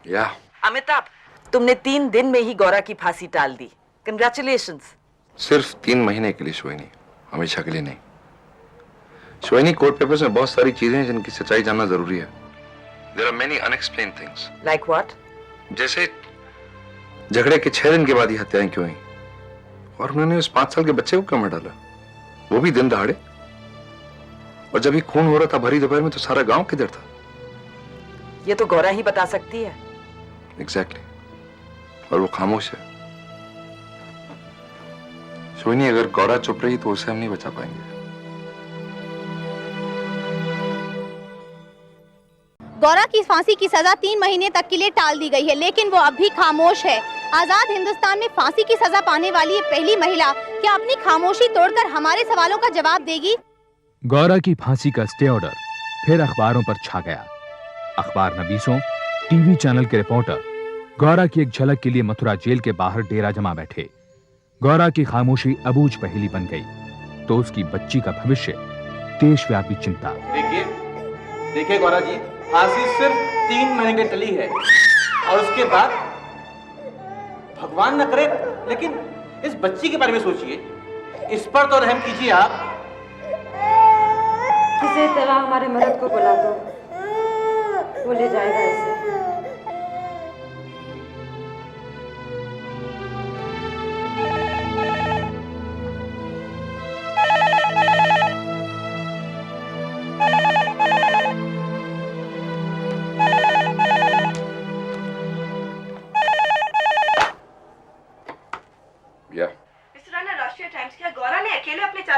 या अमिताभ, तुमने 3 दिन में ही गौरा की फांसी टाल दी। कंग्रेचुलेशंस। सिर्फ 3 महीने के लिए सोइनी, हमेशा के लिए नहीं। सोइनी, कोर्ट पेपर्स में बहुत सारी चीजें हैं जिनकी सच्चाई जानना जरूरी है। There are many unexplained things. Like what? जैसे झगड़े के 6 दिन के बाद ही हत्याएं क्यों हुई, और उन्होंने उस 5 साल के बच्चे को क्यों मार डाला, वो भी दिन दहाड़े। और जब ये खून हो रहा था भरी दोपहर में, तो सारा गांव किधर था? ये तो गौरा ही बता सकती है। एग्जैक्टली, और वो खामोश है। सोनी, अगर गौरा चुप रही तो उसे हम नहीं बचा पाएंगे। गौरा की फांसी की सजा 3 महीने तक के लिए टाल दी गई है, लेकिन वो अब भी खामोश है। आजाद हिंदुस्तान में फांसी की सजा पाने वाली ये पहली महिला क्या अपनी खामोशी तोड़कर हमारे सवालों का जवाब देगी? गौरा की फांसी का स्टे ऑर्डर फिर अखबारों पर छा गया। अखबार नवीसों, टीवी चैनल के रिपोर्टर गौरा की एक झलक के लिए मथुरा जेल के बाहर डेरा जमा बैठे। गौरा की खामोशी अबूझ पहेली बन गई तो उसकी बच्ची का भविष्य देशव्यापी चिंता। देखिए गौरा जी, फांसी सिर्फ 3 महीने की टली है और उसके बाद भगवान न करे, लेकिन इस बच्ची के बारे में सोचिए, इस पर तो रहम कीजिए आप। किसी तरह हमारे मर्द को बुला दो, वो ले जाएगा इसे।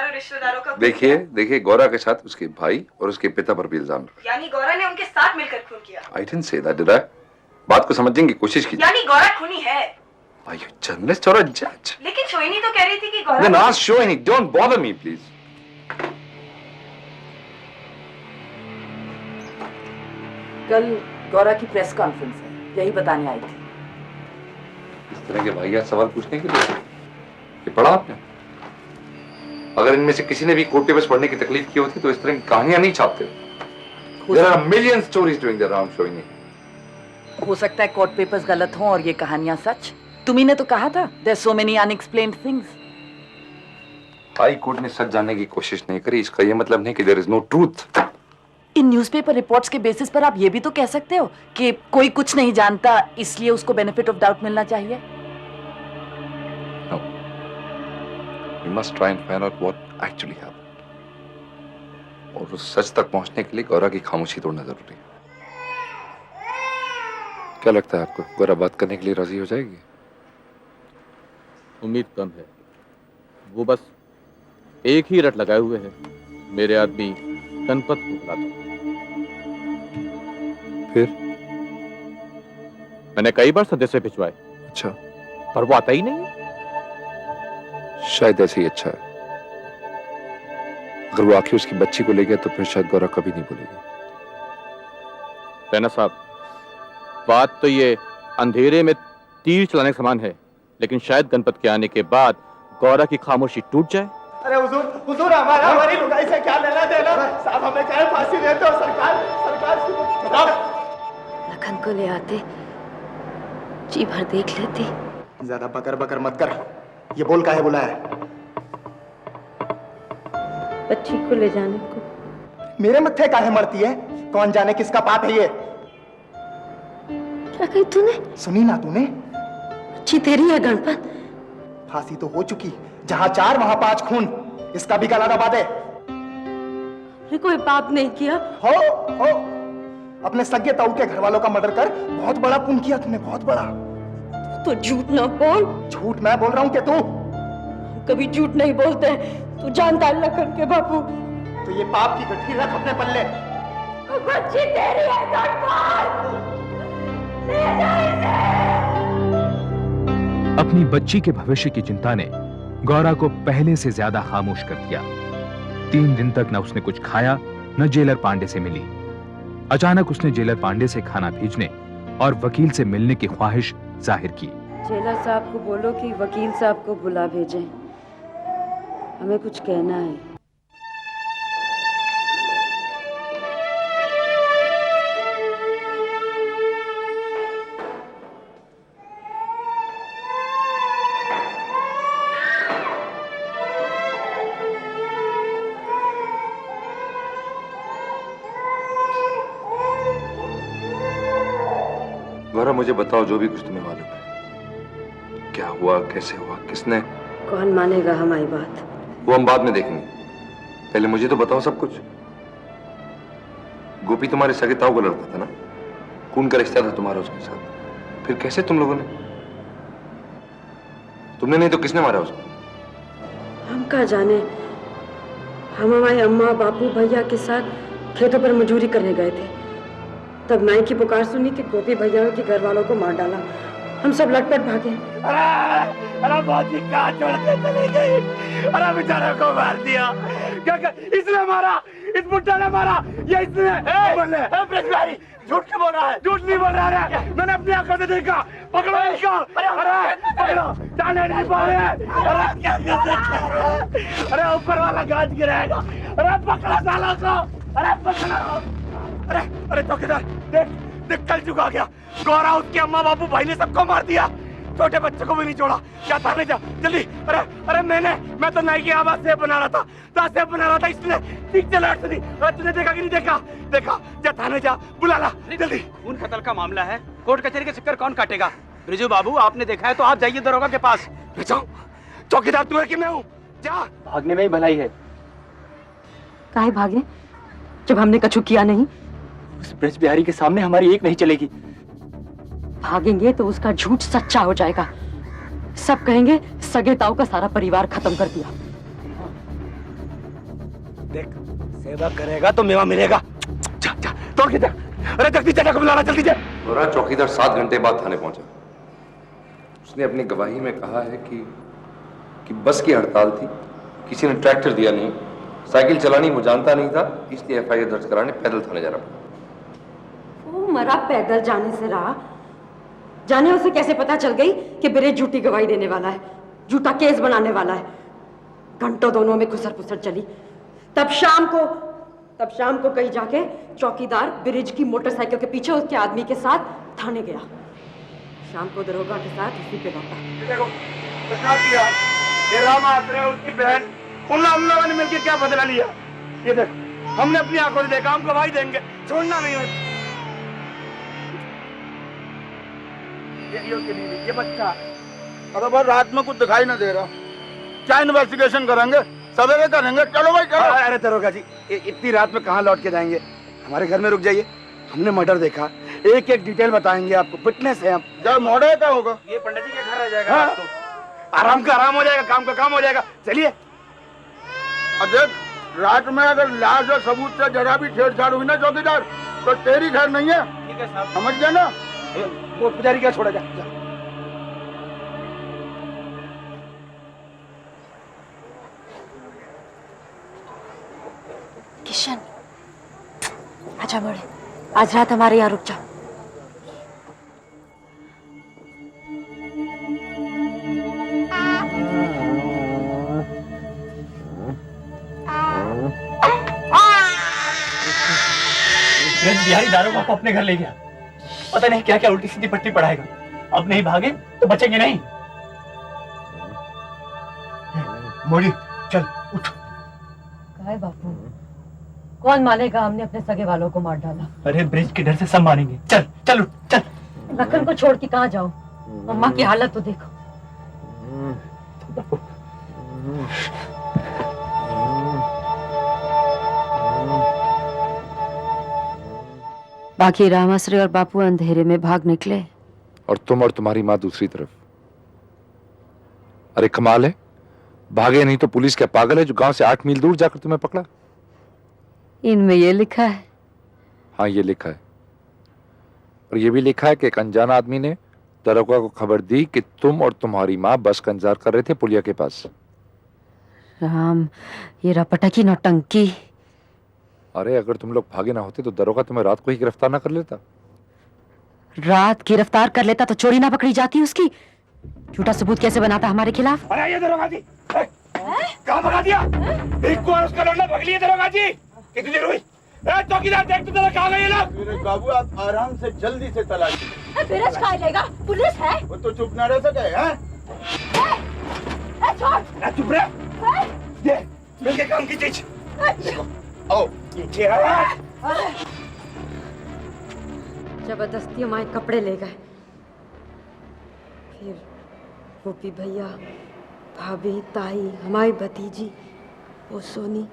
रिश्तेदारों का देखिए गौरा के साथ उसके भाई और उसके पिता पर भी इल्जाम लगा। यानी गौरा ने उनके साथ मिलकर खून किया। I didn't say that, did I? बात को समझने की कोशिश की। यानी गौरा खूनी है। Are you journalist or a judge? लेकिन शोहिनी तो कह रही थी कि Gaura. Then ask Shohini, don't bother me, please. कल गौरा की प्रेस कॉन्फ्रेंस है, यही बताने आई थी। इस तरह के वाहियात सवाल पूछने के लिए ये पढ़ा आपने? अगर इनमें से किसी ने भी कोर्ट पेपर्स पढ़ने की तकलीफ की होती तो इस तरह की कहानियां नहीं छापते। There are a million stories doing the round, Shohini. हो सकता है कोर्ट पेपर्स गलत हों और ये कहानियां सच। तुम्ही ने तो कहा था, there's so many unexplained things. High court ने सच जानने की कोशिश नहीं करी, इसका ये मतलब नहीं कि there is no truth. In newspaper reports के बेसिस पर आप ये भी तो कह सकते हो कि कोई कुछ नहीं जानता, इसलिए उसको बेनिफिट ऑफ डाउट मिलना चाहिए। We must try and find out what actually happened. और उस सच तक पहुंचने के लिए गौरा की खामोशी तोड़ना जरूरी है। क्या लगता है आपको, गौरा बात करने के लिए राजी हो जाएगी? उम्मीद कम है। वो बस एक ही रट लगाए हुए है, मेरे आदमी गणपत को बुला दो। फिर मैंने कई बार सदस्य भिजवाए। अच्छा, पर वो आता ही नहीं है। शायद ऐसे ही अच्छा है। अगर वो आखिर उसकी बच्ची को ले गया तो फिर शायद गौरा कभी नहीं बोलेगी। रैना साहब, बात तो ये अंधेरे में तीर चलाने के समान है, लेकिन शायद गणपत के आने के बाद गौरा की खामोशी टूट जाए। अरे हुजूर हमारी लुगाई से क्या लेना देना? साहब हमें क्या फांसी देते हो? सरकार लखन को ले आते, जी भर देख लेती। ज्यादा बकर बकर मत कर। ये बोल काहे बुलाया? बच्ची को ले जाने को। मेरे मत्थे काहे मरती है? कौन जाने किसका पाप है ये? क्या कही तूने? सुनी ना तूने? अच्छी तेरी है गणपत। फांसी तो हो चुकी, जहां 4 वहां 5 खून। इसका भी गला दबा दे। कोई पाप नहीं किया। हो अपने सगे ताऊ के घर वालों का मर्डर कर बहुत बड़ा पुण्य किया तूने, बहुत बड़ा। तो झूठ ना बोल। झूठ मैं बोल रहा हूँ कि तू? कभी झूठ नहीं बोलते, तू जानता है लखन के बापू। तो ये पाप की गठरी रख अपने पल्ले। बच्ची तेरी है गणपत, ले जा इसे। अपनी बच्ची के भविष्य की चिंता ने गौरा को पहले से ज्यादा खामोश कर दिया। 3 दिन तक न उसने कुछ खाया, न जेलर पांडे से मिली। अचानक उसने जेलर पांडे से खाना भेजने और वकील से मिलने की ख्वाहिश जाहिर की। जेलर साहब को बोलो कि वकील साहब को बुला भेजें, हमें कुछ कहना है। गौरा मुझे बताओ जो भी कुछ तुम्हें मालूम है। क्या हुआ, कैसे हुआ, किसने? कौन मानेगा हमारी बात? वो हम बाद में देखेंगे, पहले मुझे तो बताओ सब कुछ। गोपी तुम्हारे सगे ताऊ का लड़का था ना? खून का रिश्ता था तुम्हारा उसके साथ। फिर कैसे तुम लोगों ने? तुमने नहीं तो किसने मारा उसको? हम क्या जाने। हम हमारी अम्मा बापू भैया के साथ खेतों पर मजदूरी करने गए थे। तब नाई की पुकार सुनी कि गोपी भैया के घर वालों को मार डाला। हम सब लटपट भागे। अरे बाजी कहाँ छोड़ के चली गई? अरे बेचारे को मार दिया। क्या इसने मारा? इस बुड्ढे ने मारा? ये इसने? ब्रजबिहारी झूठ क्यों बोल रहा है? झूठ नहीं बोल रहा है, मैंने अपनी आंखों से देखा। पकड़ो इसको। अरे पकड़ो, जाने नहीं पा रहे। अरे क्या कर सकते हैं? अरे ऊपर वाला गाज गिराएगा। अरे पकड़ो सालों को। अरे पकड़ो। अरे चौकीदार देख देख, कल चुका गया। गौरा, उसके अम्मा बाबू भाई ने सबको मार दिया, छोटे बच्चे को भी नहीं छोड़ा। क्या थाने जा जल्दी। अरे मैं तो नाई की आवाज से बना रहा था, इसलिए ठीक से लाट सुनी। तूने देखा कि नहीं देखा? देखा, जा थाने जा, बुला ला जल्दी। खून कत्ल का मामला है, कोर्ट कचहरी के चक्कर कौन काटेगा? ब्रिजू बाबू, आपने देखा है तो आप जाइए दरोगा के पास। चौकीदार तू है कि मैं हूँ? जा। भागने में ही भलाई है। काहे भागे जब हमने कछु किया नहीं? उस ब्रजबिहारी के सामने हमारी एक नहीं चलेगी। भागेंगे तो उसका झूठ सच्चा हो जाएगा। सब कहेंगे सगे ताऊ का सारा परिवार खत्म कर दिया। देख, सेवा करेगा तो मेवा मिलेगा। जा जा, दौड़ के जा। अरे जल्दी चटा को बुलाना, जल्दी जा। गौरा, चौकीदार 7 घंटे बाद थाने पहुंचा। उसने अपनी गवाही में कहा है कि बस की हड़ताल थी, किसी ने ट्रैक्टर दिया नहीं, साइकिल चलानी वो जानता नहीं था, इसलिए FIR दर्ज कराने पैदल थाने जा रहा। वो मरा पैदल जाने से रहा, जाने उसे कैसे पता चल गई कि ब्रिज झूठी गवाही देने वाला है, झूठा केस बनाने वाला है। घंटों दोनों में खुसर पुसर चली। तब शाम को कहीं जाके चौकीदार ब्रिज की मोटरसाइकिल के पीछे उसके आदमी के साथ थाने गया। शाम को दरोगा के साथ उसी पे लौटा। देखो किया, ये राम आसरे उसकी बहन, उन लोगों ने मिलकर क्या बदला लिया। ये देखो, हमने अपनी आंखों से देखा, हम गवाही देंगे, छोड़ना नहीं है। ये बच्चा अरे भाई, रात में कुछ दिखाई ना दे रहा, क्या इन्वेस्टिगेशन करेंगे? सवेरे करेंगे, चलो भाई चलो। अरे दरोगा जी, इतनी रात में कहाँ लौट के जाएंगे? हमारे घर में रुक जाइए, हमने मर्डर देखा, एक एक डिटेल बताएंगे आपको, विटनेस है हम। जब मर्डर क्या होगा? ये पंडित जी के घर रह जाएगा। हाँ? आराम का आराम हो जाएगा, काम का काम हो जाएगा। चलिए। अजय, रात में अगर लाश और सबूत से जरा भी छेड़छाड़ हुई ना चौकीदार, तो तेरी खैर नहीं है। ठीक है साहब, समझ गया ना? वो पुजारी क्या छोड़ा जा। किशन, आजा मोड़े, आज रात हमारे यहाँ रुक जाओ। ब्रजबिहारी दारोगा को अपने घर ले गया, पता नहीं क्या क्या उल्टी सीधी पट्टी पढ़ाएगा। अब नहीं भागे तो बचेंगे नहीं। मोड़ी, चल उठ। काय बापू, कौन मानेगा हमने अपने सगे वालों को मार डाला? अरे ब्रिज के डर से सब मानेंगे। चल चल उठ, चल। लखन को छोड़ के कहाँ जाऊं? अम्मा की हालत तो देखो। बाकी रामाश्री और बापू अंधेरे में भाग निकले, और तुम और तुम्हारी माँ दूसरी तरफ। अरे कमाल है, भागे नहीं तो पुलिस क्या पागल है जो गांव से 8 मील दूर जाकर तुम्हें पकड़ा? इनमें ये लिखा है। हाँ, ये लिखा है, और ये भी लिखा है कि एक अनजान आदमी ने दरोगा को खबर दी कि तुम और तुम्हारी माँ बस का इंतजार कर रहे थे पुलिया के पास। राम, ये रपटा की नौटंकी। अरे अगर तुम लोग भागे ना होते तो दरोगा तुम्हें रात को ही गिरफ्तार ना कर लेता? रात गिरफ्तार कर लेता तो चोरी ना पकड़ी जाती उसकी? झूठा सबूत कैसे बनाता हमारे खिलाफ? अरे ये दरोगा जी, कहाँ भगा दिया? एक को और उसका लौंडा पकड़ लिया दरोगा जी। कितनी देर हुई? चौकीदार देख तो जरा, कहाँ गए ये लोग? मेरे बाबू, आप आराम से जल्दी से तलाशी। ब्रिज कहाँ लेगा? पुलिस है। वो तो चुप ना रह सके, हैं? छोड़। चुप रहे। ये मिलके काम की चीज। आओ। जबरदस्ती हमारे कपड़े ले गए, फिर गोपी भैया, भाभी, ताई, हमारी भतीजी, वो सोनी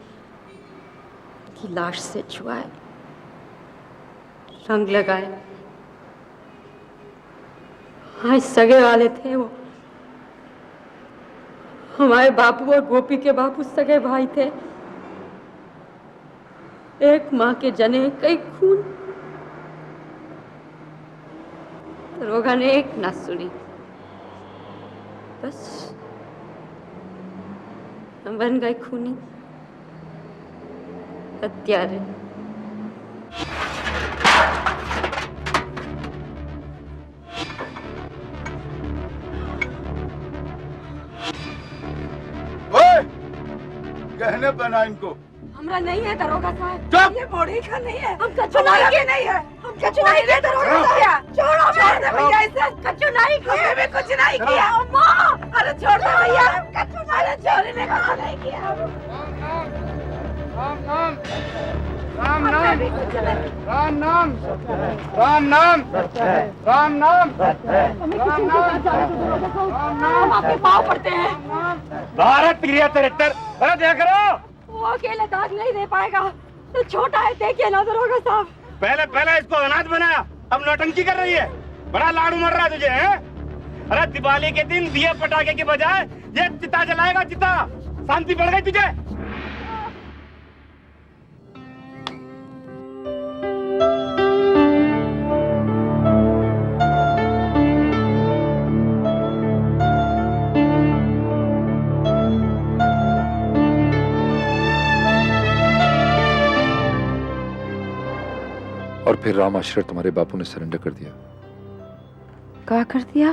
की लाश से छुआए, रंग लगाए। हाँ, सगे वाले थे वो। हमारे बापू और गोपी के बापू सगे भाई थे। एक माँ के जने कई खून, दरोगा ने एक ना सुनी, बस हम बन गए खूनी हत्यारे। कहने बना इनको। हमरा नहीं है दरोगा साहब। चुप! ये बॉडी का नहीं है। हम कच्चू नहीं के नहीं है। हम कच्चू नहीं के दरोगा साहब। छोड़ो छोड़ दे भैया इसे। कच्चू नहीं किया। हमने कुछ नहीं किया। अम्मा अरे छोड़ दे भैया। कच्चू नहीं छोड़ने का नहीं किया। राम नाम राम नाम राम नाम राम नाम राम नाम राम नाम आपके पाँव पड़ते हैं। भारत प्रिय तिरहत्तर अरे देख रहे हो, वो अकेले दाग नहीं दे पाएगा, तो छोटा है, देखिए ना दरोगा साहब। पहले इसको अनाथ बनाया, अब नौटंकी कर रही है। बड़ा लाड़ू मर रहा है तुझे, हैं? अरे दिवाली के दिन दिए पटाखे की बजाय ये चिता जलाएगा, चिता। शांति बढ़ गई तुझे? और फिर राम आश्रय तुम्हारे बापू ने सरेंडर कर दिया। क्या कर दिया?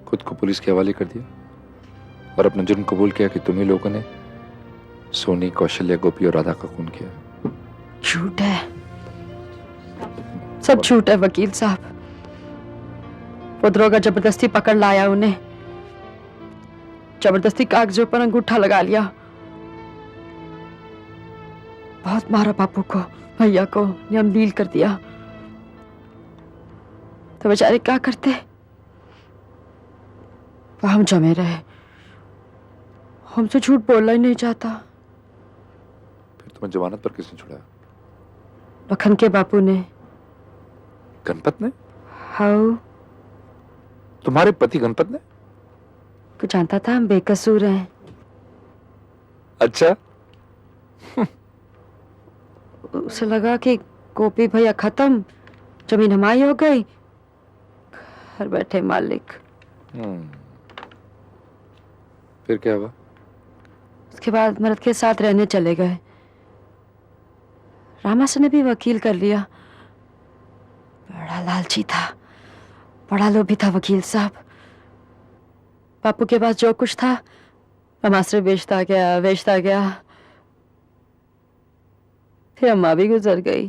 खुद को पुलिस के हवाले कर दिया और अपना जुर्म कबूल किया कि तुम ही लोगों ने सोनी, कौशल्या, गोपी और राधा का खून किया। झूठ है, सब झूठ है वकील साहब। वो दरोगा जबरदस्ती पकड़ लाया उन्हें, जबरदस्ती कागजों पर अंगूठा लगा लिया। बहुत मारा बापू को, भैया को, नियम लील कर दिया। तो बेचारे क्या करते? वो हम जमे रहे, हमसे झूठ बोलना ही नहीं चाहता। फिर तुम्हें जमानत पर किसने छुड़ाया? लखन के बापू ने। गणपत ने? हाँ। तुम्हारे पति गणपत ने? कुछ जानता था हम बेकसूर हैं। अच्छा। उसे लगा कि गोपी भैया खत्म, जमीन हमारी हो गई, घर बैठे मालिक। फिर क्या हुआ? उसके बाद मर्द के साथ रहने चले गए। रामासु ने भी वकील कर लिया। बड़ा लालची था, बड़ा लोभी था वकील साहब। बापू के पास जो कुछ था रामासु बेचता गया। फिर अम्मा भी गुजर गई।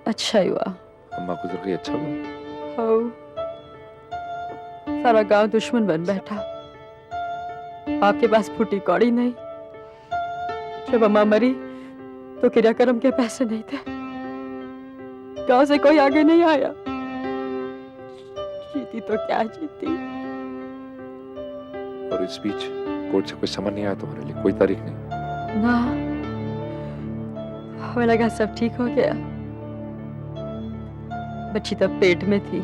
अच्छा ही हुआ। अम्मा गुजर गई, अच्छा हुआ। हाँ। सारा गांव दुश्मन बन बैठा। आपके पास फूटी कौड़ी नहीं। जब अम्मा मरी तो क्रियाक्रम के पैसे नहीं थे, गांव से कोई आगे नहीं आया। जीती तो क्या जीती। और इस बीच कोर्ट से कोई समन नहीं आया तुम्हारे लिए? कोई तारीख नहीं? ना, हमें लगा सब ठीक हो गया। बच्ची तब पेट में थी।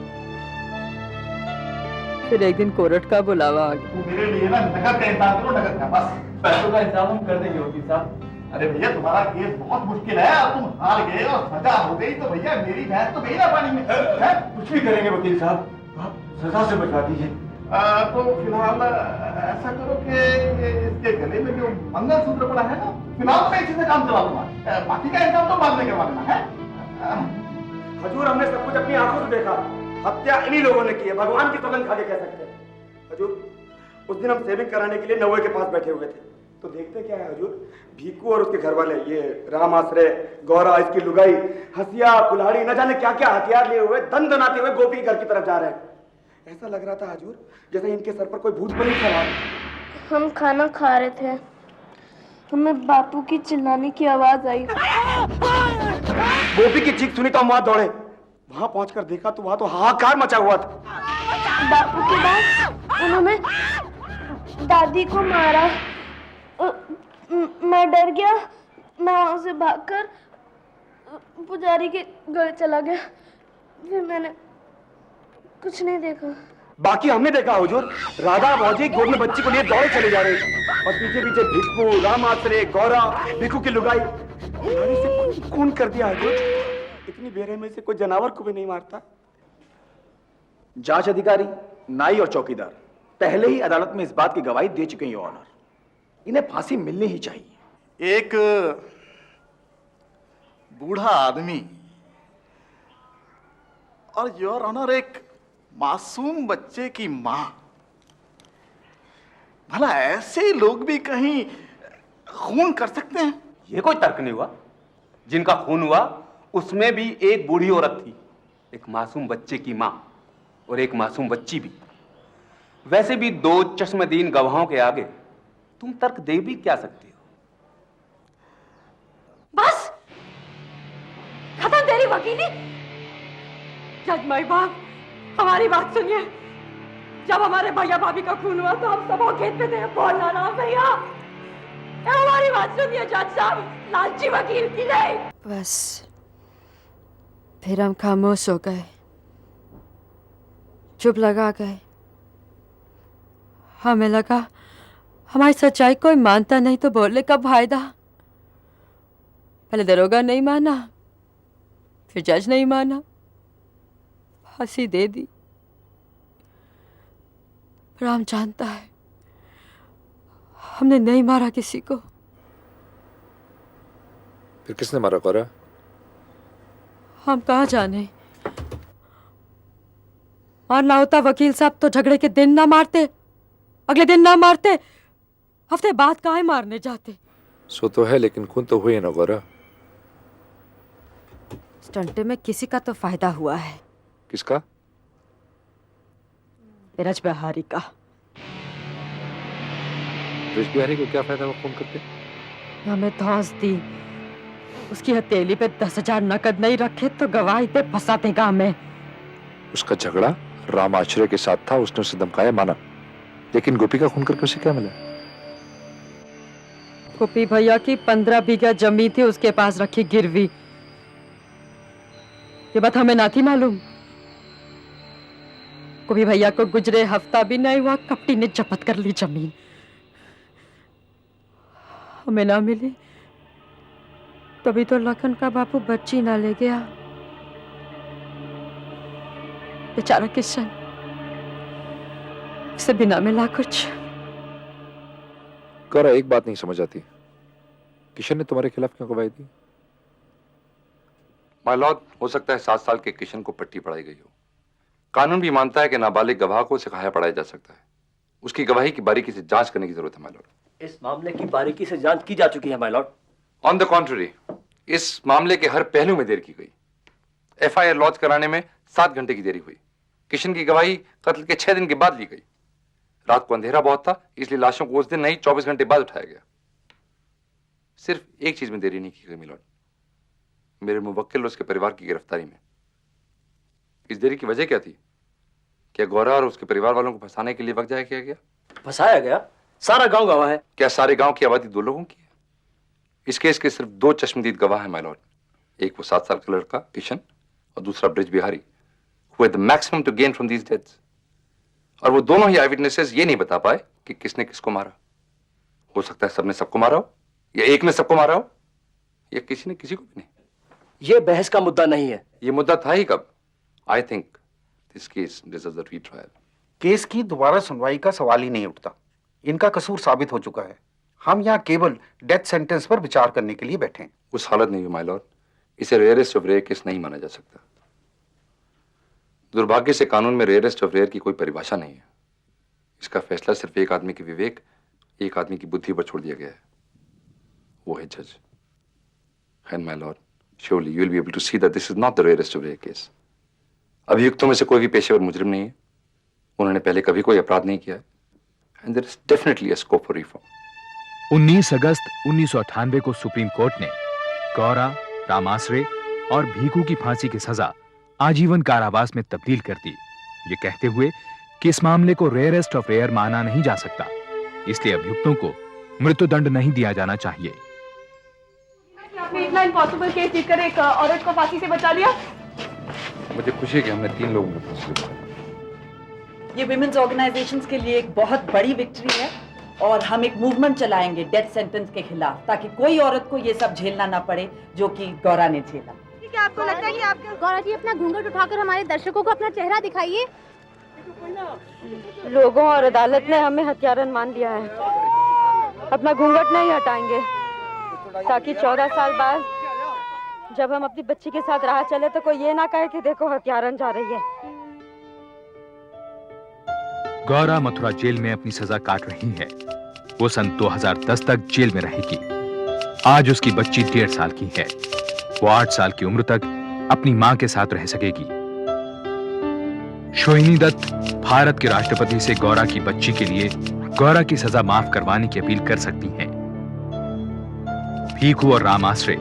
फिर एक दिन कोर्ट का बुलावा आ गया। मेरे लिए ना नकद का इंतजाम करो, नकद का। बस पैसों का इंतजाम हम कर देंगे वकील साहब। अरे भैया तुम्हारा केस बहुत मुश्किल है, और तुम हार गए और सजा हो गई तो भैया मेरी भैंस तो गई ना पानी में। कुछ भी करेंगे वकील साहब, आप सजा से बचा दीजिए। तो फिलहाल ऐसा करो कि इसके गले में जो मंगलसूत्र पड़ा है ना, फिलहाल मैं इसी से काम चला लूंगा, बाकी का इंतजाम तो बाद में करवा लेना है। हजूर, हमने सब कुछ अपनी आंखों से देखा। हत्या इन्हीं लोगों ने की है, भगवान की सौगंध खा के कह सकते हैं। हजूर, उस दिन हम सेविंग कराने के लिए नौवे के पास बैठे हुए थे, तो देखते क्या है हजूर, भीकू और उसके घर वाले, ये राम आश्रय, गौरा, इसकी लुगाई, हसिया, कुल्हाड़ी, न जाने क्या क्या हथियार लिए हुए दन दनाते हुए गोपी के घर की तरफ जा रहे हैं। ऐसा लग रहा था हजूर जैसे इनके सर पर कोई भूत बनी सवार। हम खाना खा रहे थे, हमें बापू की चिल्लाने की आवाज आई। गोपी की चीख सुनी तो हम वहां दौड़े। वहां पहुंचकर देखा तो वहां तो हाहाकार मचा हुआ था। बापू के बाद उन्होंने दादी को मारा। मैं डर गया, मैं वहां से भागकर पुजारी के घर चला गया। फिर मैंने कुछ नहीं देखा। बाकी हमने देखा हुजूर, राधा भौजी गोद में बच्ची को लिए दौड़े चले जा रही और पीछे पीछे भिक्कू, राम आश्रय, गौरा, भिक्कू की लुगाई से खून कर दिया हुजूर। इतनी बेरहमी से कोई जानवर को भी नहीं मारता। जांच अधिकारी, नाई और चौकीदार पहले ही अदालत में इस बात की गवाही दे चुके हैं योर ऑनर। इन्हें फांसी मिलनी ही चाहिए। एक बूढ़ा आदमी और योर ऑनर एक मासूम बच्चे की मां, भला ऐसे लोग भी कहीं खून कर सकते हैं? ये कोई तर्क नहीं हुआ। जिनका खून हुआ उसमें भी एक बूढ़ी औरत थी, एक मासूम बच्चे की मां और एक मासूम बच्ची भी। वैसे भी दो चश्मदीन गवाहों के आगे तुम तर्क दे भी क्या सकते हो? बस खत्म तेरी वकीली। जज माई बाप, हमारी बात सुनिए। जब हमारे भैया भाभी का खून हुआ तो हम सब खेत पे थे। बोलना ना भैया, हमारी बात सुनिए जज साहब, लालची वकील की नहीं। बस फिर हम खामोश हो गए, चुप लगा गए। हमें लगा हमारी सच्चाई कोई मानता नहीं तो बोलने का फायदा। पहले दरोगा नहीं माना, फिर जज नहीं माना, फांसी दे दी। राम जानता है हमने नहीं मारा किसी को। फिर किसने मारा गौरा? हम कहाँ जाने। मारना होता वकील साहब तो झगड़े के दिन ना मारते, अगले दिन ना मारते, हफ्ते बाद काहे मारने जाते। सो तो है, लेकिन खून तो हुए ना गौरा। स्टंटे में किसी का तो फायदा हुआ है। किसका? ब्रज बिहारी का। ब्रज बिहारी को क्या फायदा वो खून करके? हमें धौंस दी। उसकी हथेली पे 10,000 नकद नहीं रखे तो गवाही पे फंसा देगा हमें। उसका झगड़ा राम आश्रय के साथ था, उसने उसे धमकाया, माना। लेकिन गोपी का खून करके उसे क्या मिला? गोपी भैया की 15 बीघा जमीन थी उसके पास रखी गिरवी। ये बात हमें ना थी मालूम। गोपी भैया को गुजरे हफ्ता भी नहीं हुआ, कपटी ने जब्त कर ली जमीन। हमें ना मिली तभी तो लखन का बापू बच्ची ना ले गया। बेचारा किशन, उसे बिना मिला कुछ। गौरा, एक बात नहीं समझ आती, किशन ने तुम्हारे खिलाफ क्यों गवाही दी? माय लॉर्ड, हो सकता है 7 साल के किशन को पट्टी पढ़ाई गई हो। कानून भी मानता है कि नाबालिग गवाह को सिखाया पढ़ाया जा सकता है। उसकी गवाही की बारीकी से जांच करने की जरूरत है माय लॉर्ड। इस मामले की बारीकी से जांच की जा चुकी है my Lord. On the contrary, इस मामले के हर पहलू में देर की गई। एफआईआर लॉन्च कराने में 7 घंटे की देरी हुई। किशन की गवाही कत्ल के 6 दिन के बाद ली गई। रात को अंधेरा बहुत था, इसलिए लाशों को उस दिन नहीं 24 घंटे बाद उठाया गया। सिर्फ एक चीज में देरी नहीं की गई मिलॉर्ड, मेरे मुवक्किल और उसके परिवार की गिरफ्तारी में। इस देरी की वजह क्या थी? क्या गौरा और उसके परिवार वालों को फंसाने के लिए वक्त जाया किया गया? फंसाया गया? सारा गांव गवाह है। क्या सारे गांव की आबादी 2 लोगों की है? इस केस के सिर्फ 2 चश्मदीद गवाह हैं माय लॉर्ड। एक वो 7 साल का लड़का किशन और दूसरा Braj Bihari, who had the maximum to gain from these deaths। और वो दोनों ही आई विटनेसेस ये नहीं बता पाए कि किसने किसको मारा। हो सकता है सबने सबको मारा हो, या एक ने सबको मारा हो, या किसी ने किसी को भी नहीं। ये बहस का मुद्दा नहीं है। ये मुद्दा था ही कब? I think this case deserves a retrial. Case की दोबारा सुनवाई का सवाल ही नहीं उठता। इनका कसूर साबित हो चुका है। हम यहाँ केवल डेथ सेंटेंस पर विचार करने के लिए बैठे हैं। उस हालत में भी माय लॉर्ड, इसे रेयरेस्ट ऑफ रेयर केस नहीं माना जा सकता। दुर्भाग्य से कानून में रेयरेस्ट ऑफ रेयर की कोई परिभाषा नहीं है। इसका फैसला सिर्फ एक आदमी के विवेक, एक आदमी की बुद्धि पर छोड़ दिया गया है, वो है जज। And my Lord, surely you will be able to see that this is not the rarest of rare case। अभियुक्तों में से कोई भी पेशेवर मुजरिम नहीं है, उन्होंने पहले कभी कोई अपराध नहीं किया है, and there is definitely a scope for reform। 19 अगस्त 1998 को सुप्रीम कोर्ट ने गौरा, रामाश्रय और भीखू की फांसी की सजा आजीवन कारावास में तब्दील कर दी, ये कहते हुए कि इस मामले को रेयरेस्ट ऑफ रेयर माना नहीं जा सकता, इसलिए अभियुक्तों को मृत्युदंड नहीं दिया जाना चाहिए। आपने इतना इम्पॉसिबल केस जीतकर एक औरत को फांसी से बचा लिया। मुझे खुशी है कि हमने 3 लोगों को फांसी दिया। ये विमेन्स ऑर्गेनाइजेशंस के लिए एक बहुत बड़ी विक्ट्री है और हम एक मूवमेंट चलाएंगे डेथ सेंटेंस के खिलाफ, ताकि कोई औरत को ये सब झेलना ना पड़े जो कि गौरा ने झेला। क्या आपको लगता है कि आप गौरा जी अपना घूंघट उठाकर हमारे दर्शकों को अपना चेहरा दिखाइए? लोगों और अदालत ने हमें हत्यारन मान लिया है। अपना घूंघट नहीं हटाएंगे ताकि 14 साल बाद जब हम अपनी बच्ची के साथ राह चले तो कोई ये ना कहे कि देखो हत्यारन जा रही है। गौरा मथुरा जेल में अपनी सजा काट रही है। वो सन 2010 तक जेल में रहेगी। आज उसकी बच्ची 1.5 साल की है। वो 8 साल की उम्र तक अपनी मां के साथ रह सकेगी। सोहिनी दत्त भारत के राष्ट्रपति से गौरा की बच्ची के लिए गौरा की सजा माफ करवाने की अपील कर सकती हैं। भीखू और राम आश्रे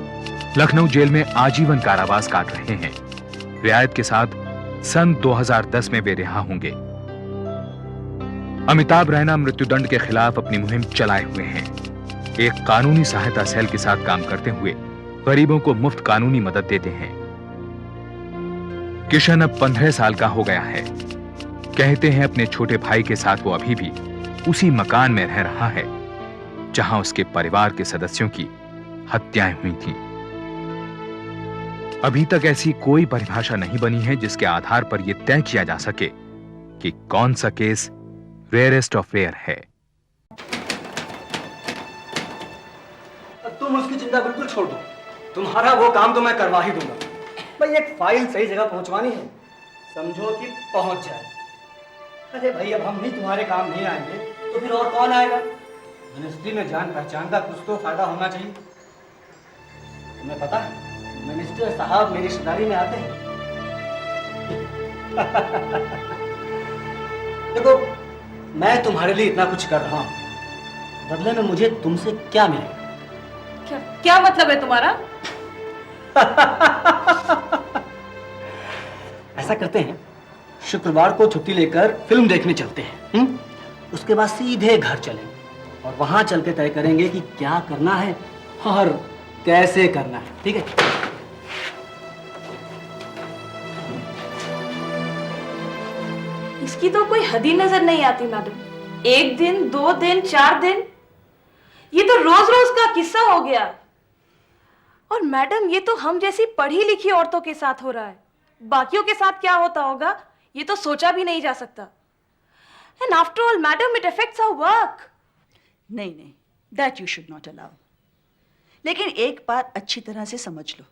लखनऊ जेल में आजीवन कारावास काट रहे हैं। रियायत के साथ सन 2010 में वे रिहा होंगे। अमिताभ रैना मृत्युदंड के खिलाफ अपनी मुहिम चलाए हुए हैं। एक कानूनी सहायता सेल के साथ काम करते हुए गरीबों को मुफ्त कानूनी मदद देते हैं। किशन अब 15 साल का हो गया है। कहते हैं अपने छोटे भाई के साथ वो अभी भी उसी मकान में रह रहा है जहां उसके परिवार के सदस्यों की हत्याएं हुई थीं। अभी तक ऐसी कोई परिभाषा नहीं बनी है जिसके आधार पर यह तय किया जा सके कि कौन सा केस रेयरेस्ट ऑफ रेयर है। तुम उसकी चिंता बिल्कुल छोड़ दो। तुम्हारा वो काम तो मैं करवा ही दूंगा। भाई एक फाइल सही जगह पहुंचवानी है, समझो कि पहुंच जाए। अरे भाई अब हम भी तुम्हारे काम नहीं आएंगे तो फिर और कौन आएगा? मिनिस्ट्री में जान पहचान का कुछ तो फायदा होना चाहिए। तुम्हें पता है मिनिस्टर साहब मेरी रिश्तेदारी में आते हैं। देखो मैं तुम्हारे लिए इतना कुछ कर रहा हूं, बदले में मुझे तुमसे क्या मिलेगा? क्या मतलब है तुम्हारा? ऐसा करते हैं, शुक्रवार को छुट्टी लेकर फिल्म देखने चलते हैं। उसके बाद सीधे घर चलेंगे और वहां चल के तय करेंगे कि क्या करना है और कैसे करना है। ठीक है? इसकी तो कोई हद ही नजर नहीं आती मैडम। 1 दिन, 2 दिन, 4 दिन, ये तो रोज रोज का किस्सा हो गया। और मैडम ये तो हम जैसी पढ़ी लिखी औरतों के साथ हो रहा है। बाकियों के साथ क्या होता होगा ये तो सोचा भी नहीं जा सकता। And after all madam it affects our work. नहीं नहीं, that you should not allow. लेकिन एक बात अच्छी तरह से समझ लो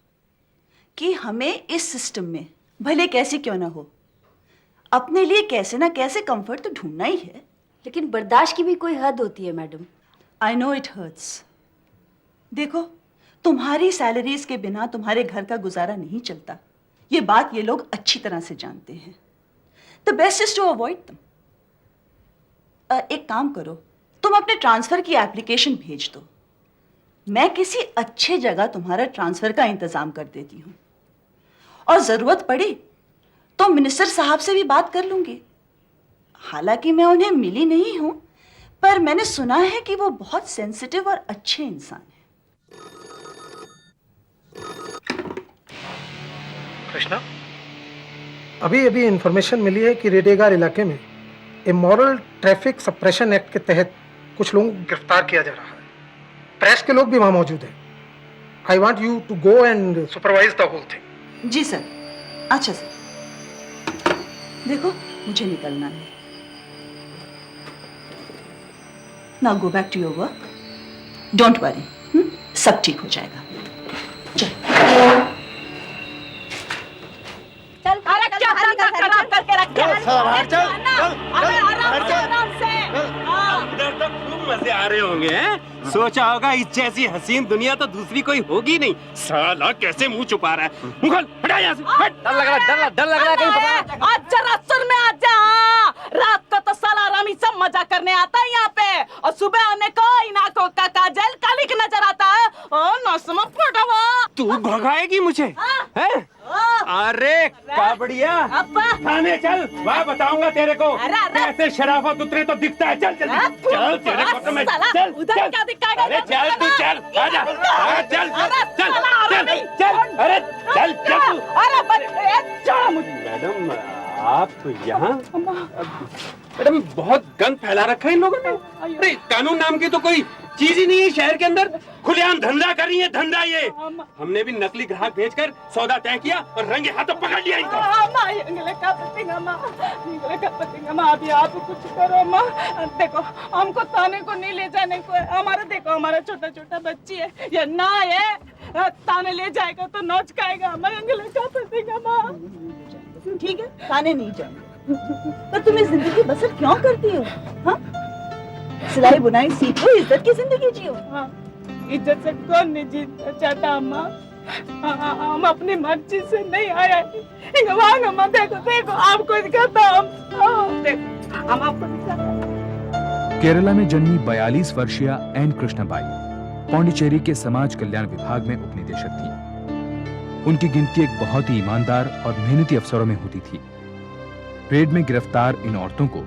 कि हमें इस सिस्टम में भले कैसे क्यों ना हो अपने लिए कैसे ना कैसे कंफर्ट तो ढूंढना ही है। लेकिन बर्दाश्त की भी कोई हद होती है madam. I know it hurts. देखो तुम्हारी सैलरीज के बिना तुम्हारे घर का गुजारा नहीं चलता। ये बात ये लोग अच्छी तरह से जानते हैं। The best is to avoid them. एक काम करो, तुम अपने ट्रांसफर की एप्लीकेशन भेज दो। मैं किसी अच्छे जगह तुम्हारा ट्रांसफर का इंतजाम कर देती हूँ और जरूरत पड़ी तो मिनिस्टर साहब से भी बात कर लूंगी। हालांकि मैं उन्हें मिली नहीं हूं, पर मैंने सुना है कि वो बहुत सेंसिटिव और अच्छे इंसान हैं। कृष्णा, अभी अभी इंफॉर्मेशन मिली है कि रेडेगार इलाके में इमोरल ट्रैफिक सप्रेशन एक्ट के तहत कुछ लोगों को गिरफ्तार किया जा रहा है। प्रेस के लोग भी वहां मौजूद हैं। I want you to go and supervise the whole thing. जी सर। अच्छा सर, देखो मुझे निकलना है। Now go back to your work. Don't worry, सब ठीक हो जाएगा। चल। अरे क्या खराब करके रखे हैं? इधर तो खूब मजे आ रहे होंगे हैं? सोचा होगा इस जैसी हसीन दुनिया तो दूसरी कोई होगी नहीं। साला कैसे मुंह छुपा रहा है? मुखल हटा यहाँ से। डर लग रहा है कहीं पता। आज जरा सुन में आ जा। रात को तो साला रामी सब मजा करने आता है यहाँ पे और सुबह आने को इन आंखों का काजल कालिक नजर आता है। नौसम पड़ा हुआ। तू भगाएगी मुझे? हैं? अरे काबड़िया, थाने चल, वहाँ बताऊंगा तेरे को कैसे शराफत उतरे तो दिखता है। चल चल चल, तेरे को तो मैं चल उधर क्या दिखाएगा? अरे चल तू चल, आजा, चल चल चल चल, अरे चल चल तू। अरे मैडम आप तो यहाँ? मैडम बहुत गंद फैला रखा है इन लोगों ने। अरे कानून नाम की तो कोई चीज ही नहीं है शहर के अंदर। खुलेआम धंधा कर रही है, धंधा ये। हमने भी नकली ग्राहक भेजकर सौदा तय किया और रंगे हाथों पकड़ लिया इनको। अभी आप कुछ करो माँ। देखो हमको थाने को नहीं ले जाने को है। हमारा देखो हमारा छोटा छोटा बच्ची है, ये ना है थाने ले जाएगा तो नोच खाएगा। हमारे अंगले का पड़ेगा माँ। ठीक है, थाने नहीं जाएंगे, पर तुम इस जिंदगी बसर क्यों करती हो? हाँ? सिलाई बुनाई सीखो, इज्जत की जिंदगी जियो। हाँ, इज्जत से कौन नहीं जीतना चाहता अम्मा? हम अपनी मर्जी से नहीं आया। अम्मा देखो देखो आपको दिखाता हम, देखो हम आपको दिखाता। केरला में जन्मी 42 वर्षीय एन कृष्णबाई पौंडीचेरी के समाज कल्याण विभाग में उपनिदेशक थी। उनकी गिनती एक बहुत ही ईमानदार और मेहनती अफसरों में होती थी। रेड में गिरफ्तार इन औरतों को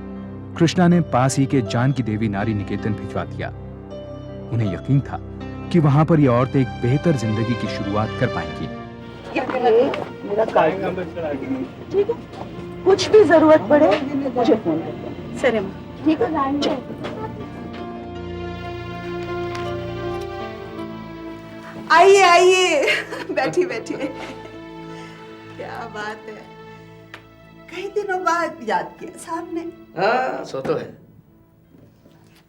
कृष्णा ने पास ही के जानकी देवी नारी निकेतन भिजवा दिया। उन्हें यकीन था कि वहां पर ये औरतें एक बेहतर जिंदगी की शुरुआत कर पाएंगी। मेरा कार्ड ठीक है, कुछ भी जरूरत पड़े मुझे फोन कर। सरे माँ ठीक है। आइए आइए, बैठिए बैठिए। क्या बात है, कई दिनों बाद याद किया साहब ने। हाँ, सो तो है।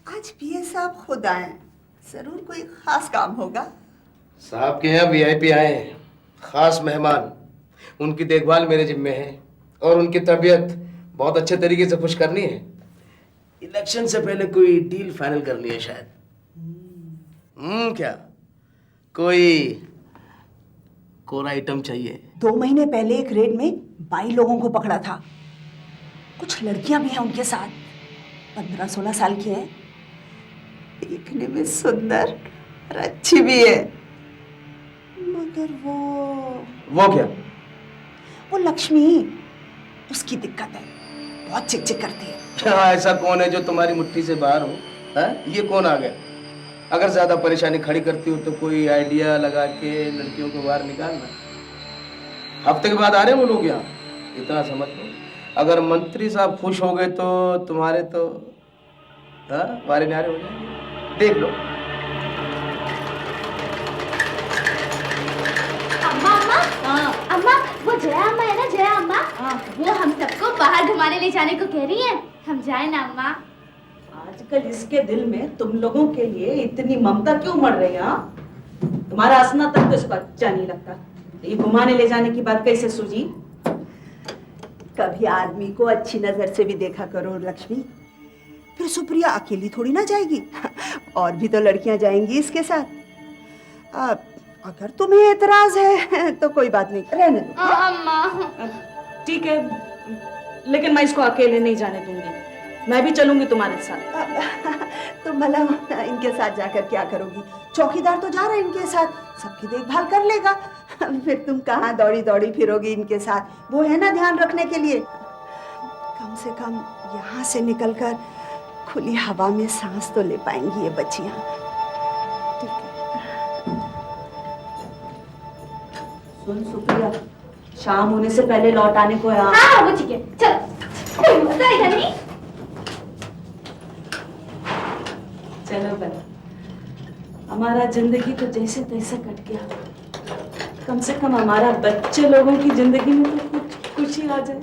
आज पीए साहब खुद आए, जरूर कोई खास काम होगा। साहब के यहाँ वीआईपी आए हैं, खास मेहमान। उनकी देखभाल मेरे जिम्मे है और उनकी तबीयत बहुत अच्छे तरीके से खुश करनी है। इलेक्शन से पहले कोई डील फाइनल करनी है शायद। क्या कोई कोर आइटम चाहिए? 2 महीने पहले एक रेड में 22 लोगों को पकड़ा था। कुछ लड़कियां भी हैं उनके साथ, 15-16 साल की हैं, देखने में सुंदर और अच्छी भी है। मगर वो क्या? वो लक्ष्मी, उसकी दिक्कत है, बहुत चिक-चिक करती है। क्या ऐसा कौन है जो तुम्हारी मुट्ठी से बाहर हो? ये कौन आ गया? अगर ज्यादा परेशानी खड़ी करती हो तो कोई आइडिया लगा के लड़कियों को बाहर निकालना। हफ्ते के बाद आ रहे हैं वो लोग यहाँ, इतना समझ लो। अगर मंत्री साहब खुश हो गए तो तुम्हारे तो वारे नारे हो जाएंगे। देख लो। अम्मा अम्मा, वो जया अम्मा है ना, जया अम्मा, वो हम सबको बाहर घुमाने ले जाने को कह रही है। हम जाए ना अम्मा? आजकल इसके दिल में तुम लोगों के लिए इतनी ममता क्यों मर रही है? तुम्हारा हंसना तक तो इसको अच्छा नहीं लगता। ये घुमाने ले जाने की बात कैसे सूझी? कभी आदमी को अच्छी नजर से भी देखा करो लक्ष्मी। फिर सुप्रिया अकेली थोड़ी ना जाएगी, और भी तो लड़कियां जाएंगी इसके साथ। अगर तुम्हें एतराज है तो कोई बात नहीं, रहने दो। अम्मा ठीक है, लेकिन मैं इसको अकेले नहीं जाने दूंगी। मैं भी चलूंगी तुम्हारे साथ। तो भला इनके साथ जाकर क्या करोगी? चौकीदार तो जा रहा है इनके साथ, सबकी देखभाल कर लेगा। फिर तुम कहाँ दौड़ी दौड़ी फिरोगी इनके साथ? वो है ना ध्यान रखने के लिए। कम से कम यहाँ से निकलकर खुली हवा में सांस तो ले पाएंगी ये बच्चियां। सुन सुप्रिया, शाम होने से पहले लौट आने को है। हाँ वो ठीक है, चल। कोई मजा आएगा नहीं। चलो बना, हमारा जिंदगी तो जैसे तैसे कट गया, कम से कम हमारा बच्चे लोगों की जिंदगी में तो कुछ खुशी आ जाए।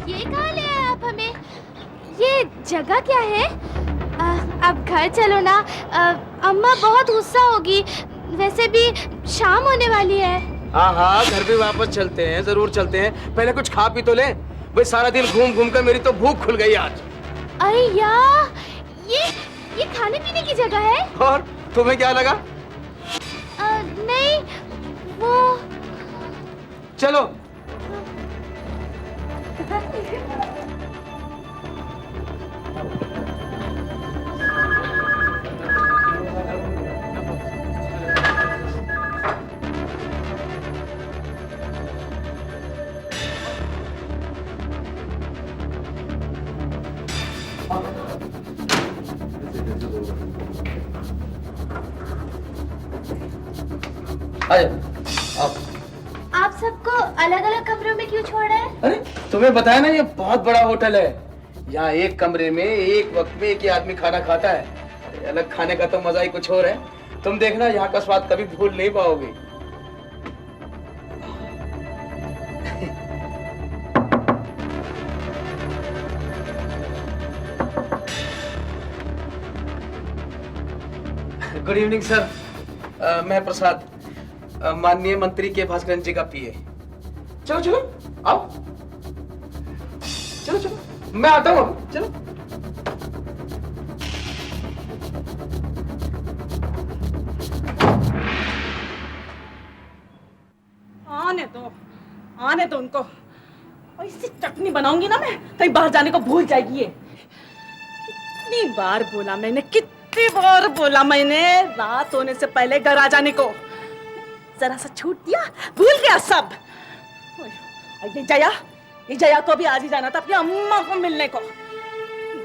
ये कहाँ ले आए आप हमें? ये जगह क्या है? अब घर चलो ना, अम्मा बहुत गुस्सा होगी। वैसे भी शाम होने वाली है। हाँ, घर भी वापस चलते हैं, जरूर चलते हैं। पहले कुछ खा पी तो ले। भाई सारा दिन घूम घूम कर मेरी तो भूख खुल गई आज। अरे यार, ये खाने पीने की जगह है। और तुम्हें क्या लगा? नहीं, वो चलो। आप सबको अलग अलग कमरों में क्यों छोड़ा है? अरे तुम्हें बताया ना, ये बहुत बड़ा होटल है। यहाँ एक कमरे में एक वक्त में एक ही आदमी खाना खाता है। अरे अलग खाने का तो मजा ही कुछ और है। तुम देखना, यहाँ का स्वाद कभी भूल नहीं पाओगे। Good evening sir. मैं प्रसाद, माननीय मंत्री के भास्कर जी का पीए। चलो चलो आओ, चलो चलो मैं आता हूँ, चलो। आने दो उनको। और इससे चटनी बनाऊंगी ना मैं, कहीं बाहर जाने को भूल जाएगी ये। कितनी बार बोला मैंने रात होने से पहले घर आ जाने को। जरा सा छूट दिया, भूल गया सब। ये जया को भी आज ही जाना था अपनी अम्मा को मिलने को।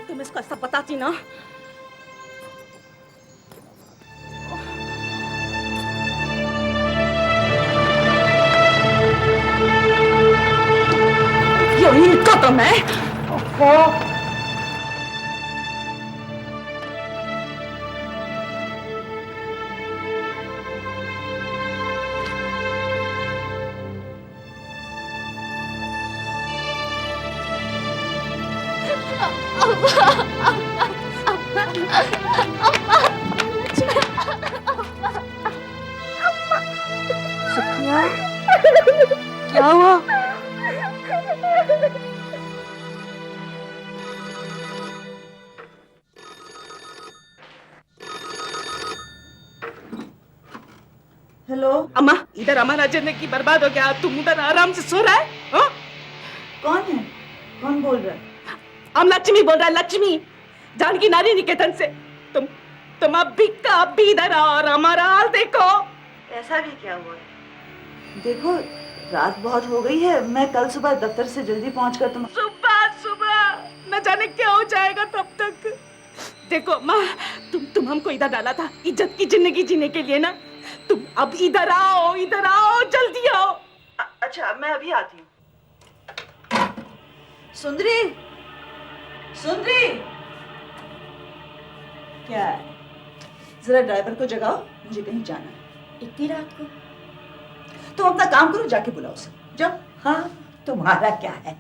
तुम इसको सब बताती ना। इनको तो मैं सुखिया, क्या हुआ? हेलो अम्मा, इधर हमारा जिंदगी बर्बाद हो गया, तुम उधर आराम से सो रहा है। हा? कौन है? कौन बोल रहा है? हम लक्ष्मी बोल रहा है, लक्ष्मी, जानकी नारी निकेतन से। तुम अभी का अभी इधर आओ और हमारा हाल देखो। ऐसा भी क्या हुआ है? देखो रात बहुत हो गई है, मैं कल सुबह दफ्तर से जल्दी पहुंचकर सुबह न जाने क्या हो जाएगा तब तक। देखो माँ, तुम हमको इधर डाला था इज्जत की जिंदगी जीने के लिए ना। तुम अब इधर आओ, जल्दी आओ। अच्छा मैं अभी आती हूँ। सुंदरी, सुंदरी, क्या है? जरा ड्राइवर को जगाओ, मुझे कहीं जाना है। इतनी रात को? तुम अपना काम करो, जाके बुलाओ उसे, जाओ। हाँ, तुम्हारा क्या है?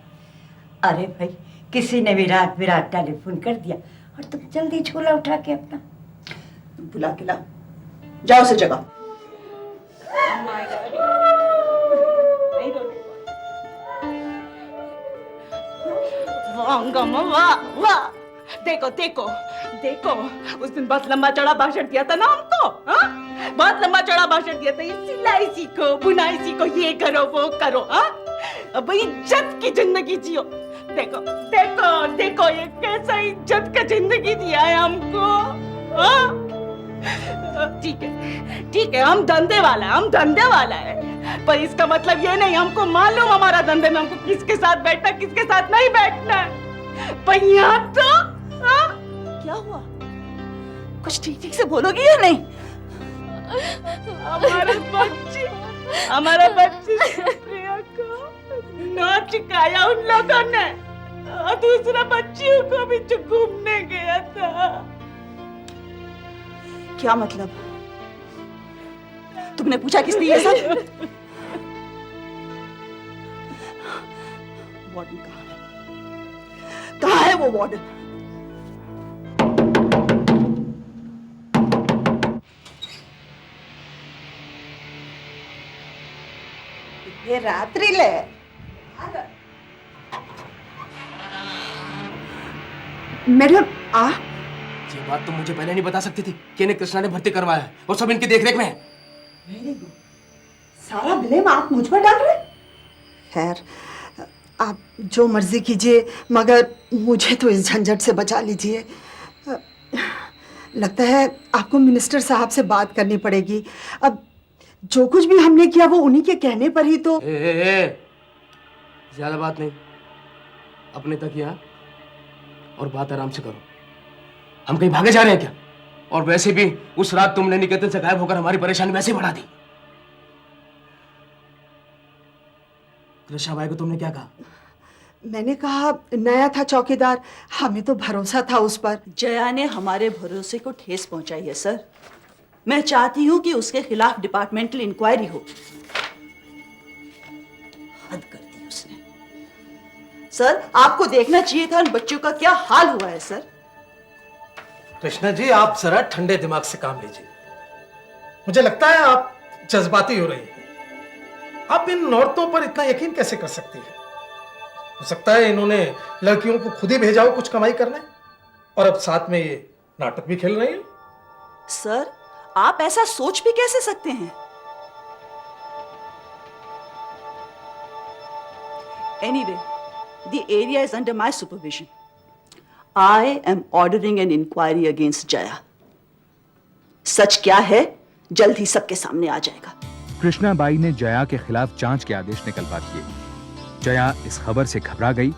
अरे भाई, किसी ने भी रात बिरात टेलीफोन कर दिया और तुम जल्दी झोला उठा के अपना बुला के लाओ, जाओ उसे जगाओ। वाह, देखो देखो देखो, उस दिन बहुत लंबा चौड़ा भाषण दिया था ना हमको। हाँ, बहुत लंबा चौड़ा भाषण दिया था, ये सिलाई सीखो, बुनाई सीखो, ये करो वो करो। हाँ, अब इज्जत की जिंदगी जियो। देखो देखो देखो, ये कैसा इज्जत का जिंदगी दिया है हमको। हाँ, ठीक है, हम धंधे वाला है, पर इसका मतलब ये नहीं हमको मालूम हमारा धंधे में हमको किसके साथ बैठना, किसके साथ नहीं बैठना है। पर यहाँ तो क्या हुआ? कुछ ठीक से बोलोगी या नहीं? हमारा बच्ची प्रिया को नाच सिखाया उन लोगों ने, और दूसरा बच्चियों को भी जो घूमने गया था। क्या मतलब? तुमने पूछा किसने ये सब? वार्डन कहाँ है वो वार्डन? ये रात्रि ले। मैडम आ, ये बात तुम मुझे पहले नहीं बता सकती थी कि इन्हें कृष्णा ने भर्ती करवाया है और सब इनकी देखरेख में है। वेरी गुड, सारा ब्लेम आप मुझ पर डाल रहे? खैर, आप जो मर्जी कीजिए, मगर मुझे तो इस झंझट से बचा लीजिए। लगता है आपको मिनिस्टर साहब से बात करनी पड़ेगी। अब जो कुछ भी हमने किया वो उन्हीं के कहने पर ही तो। ज्यादा बात नहीं, अपने तक यहाँ और बात आराम से करो। हम कहीं भागे जा रहे हैं क्या? और वैसे भी उस रात तुमने निकेतन से गायब होकर हमारी परेशानी वैसे बढ़ा दी। कृष्णा भाई को तुमने क्या कहा? मैंने कहा नया था चौकीदार, हमें तो भरोसा था उस पर। जया ने हमारे भरोसे को ठेस पहुंचाई है सर। मैं चाहती हूं कि उसके खिलाफ डिपार्टमेंटल इंक्वायरी हो। हद कर दी उसने। सर आपको देखना चाहिए था उन बच्चों का क्या हाल हुआ है सर। कृष्णा जी, आप जरा ठंडे दिमाग से काम लीजिए। मुझे लगता है आप जज्बाती हो रही हैं। आप इन औरतों पर इतना यकीन कैसे कर सकती हैं? हो सकता है इन्होंने लड़कियों को खुद ही भेजा हो कुछ कमाई करने, और अब साथ में ये नाटक भी खेल रही हैं। सर आप ऐसा सोच भी कैसे सकते हैं? Anyway, the area is under my supervision. I am ordering an inquiry against Jaya. सच क्या है जल्द ही सबके सामने आ जाएगा। कृष्णाबाई ने जया के खिलाफ जांच के आदेश निकलवा दिए। जया इस खबर से घबरा गई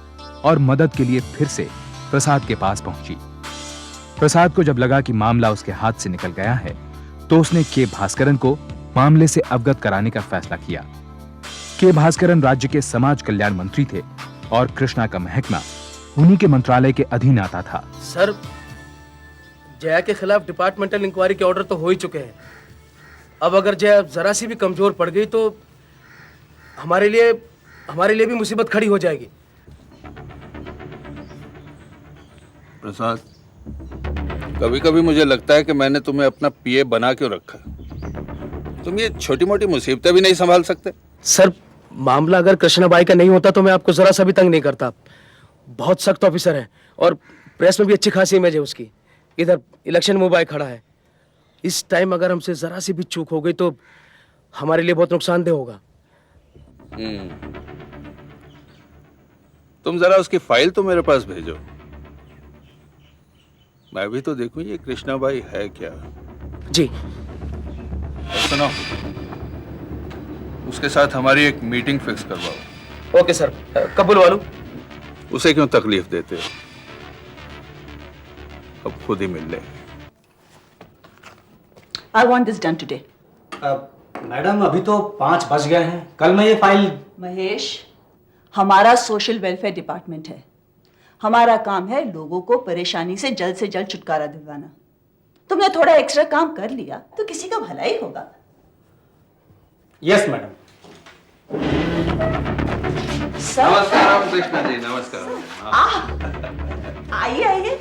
और मदद के लिए फिर से प्रसाद के पास पहुंची। प्रसाद को जब लगा कि मामला उसके हाथ से निकल गया है, तो उसने के भास्करन को मामले से अवगत कराने का फैसला किया। के भास्करन राज्य के समाज कल्याण मंत्री थे और कृष्णा का महकमा उन्हीं के मंत्रालय के अधीन आता था। सर, जया के खिलाफ डिपार्टमेंटल इंक्वायरी के ऑर्डर तो हो ही चुके हैं। अब अगर जया जरा सी भी कमजोर पड़ गई तो हमारे लिए भी मुसीबत खड़ी हो जाएगी। प्रसाद, कभी कभी मुझे लगता है कि मैंने तुम्हें अपना पीए बना क्यों रखा। तुम ये छोटी मोटी मुसीबतें भी नहीं संभाल सकते। सर, मामला अगर कृष्णाबाई का नहीं होता तो मैं आपको जरा सा भी तंग नहीं करता। बहुत सख्त ऑफिसर है और प्रेस में भी अच्छी खासी इमेज है उसकी। इधर इलेक्शन मोबाइल खड़ा है। इस टाइम अगर हमसे जरा सी भी चूक हो गई तो हमारे लिए बहुत नुकसानदेह होगा। तुम जरा उसकी फाइल तो मेरे पास भेजो, मैं भी तो देखूं ये कृष्णाबाई है क्या। जी। और सुनो, उसके साथ हमारी एक मीटिंग फिक्स करवाओ। ओके सर, कब बुलवा लूं? उसे क्यों तकलीफ देते हो, अब खुद ही मिल ले। I want this done today. Madam अभी तो 5 बज गए हैं। कल मैं ये फाइल। महेश, हमारा सोशल वेलफेयर डिपार्टमेंट है। हमारा काम है लोगों को परेशानी से जल्द छुटकारा दिलवाना। तुमने थोड़ा एक्स्ट्रा काम कर लिया तो किसी का भला ही होगा। Yes madam. नमस्कार कृष्णा जी, नमस्कार। आइए आइए।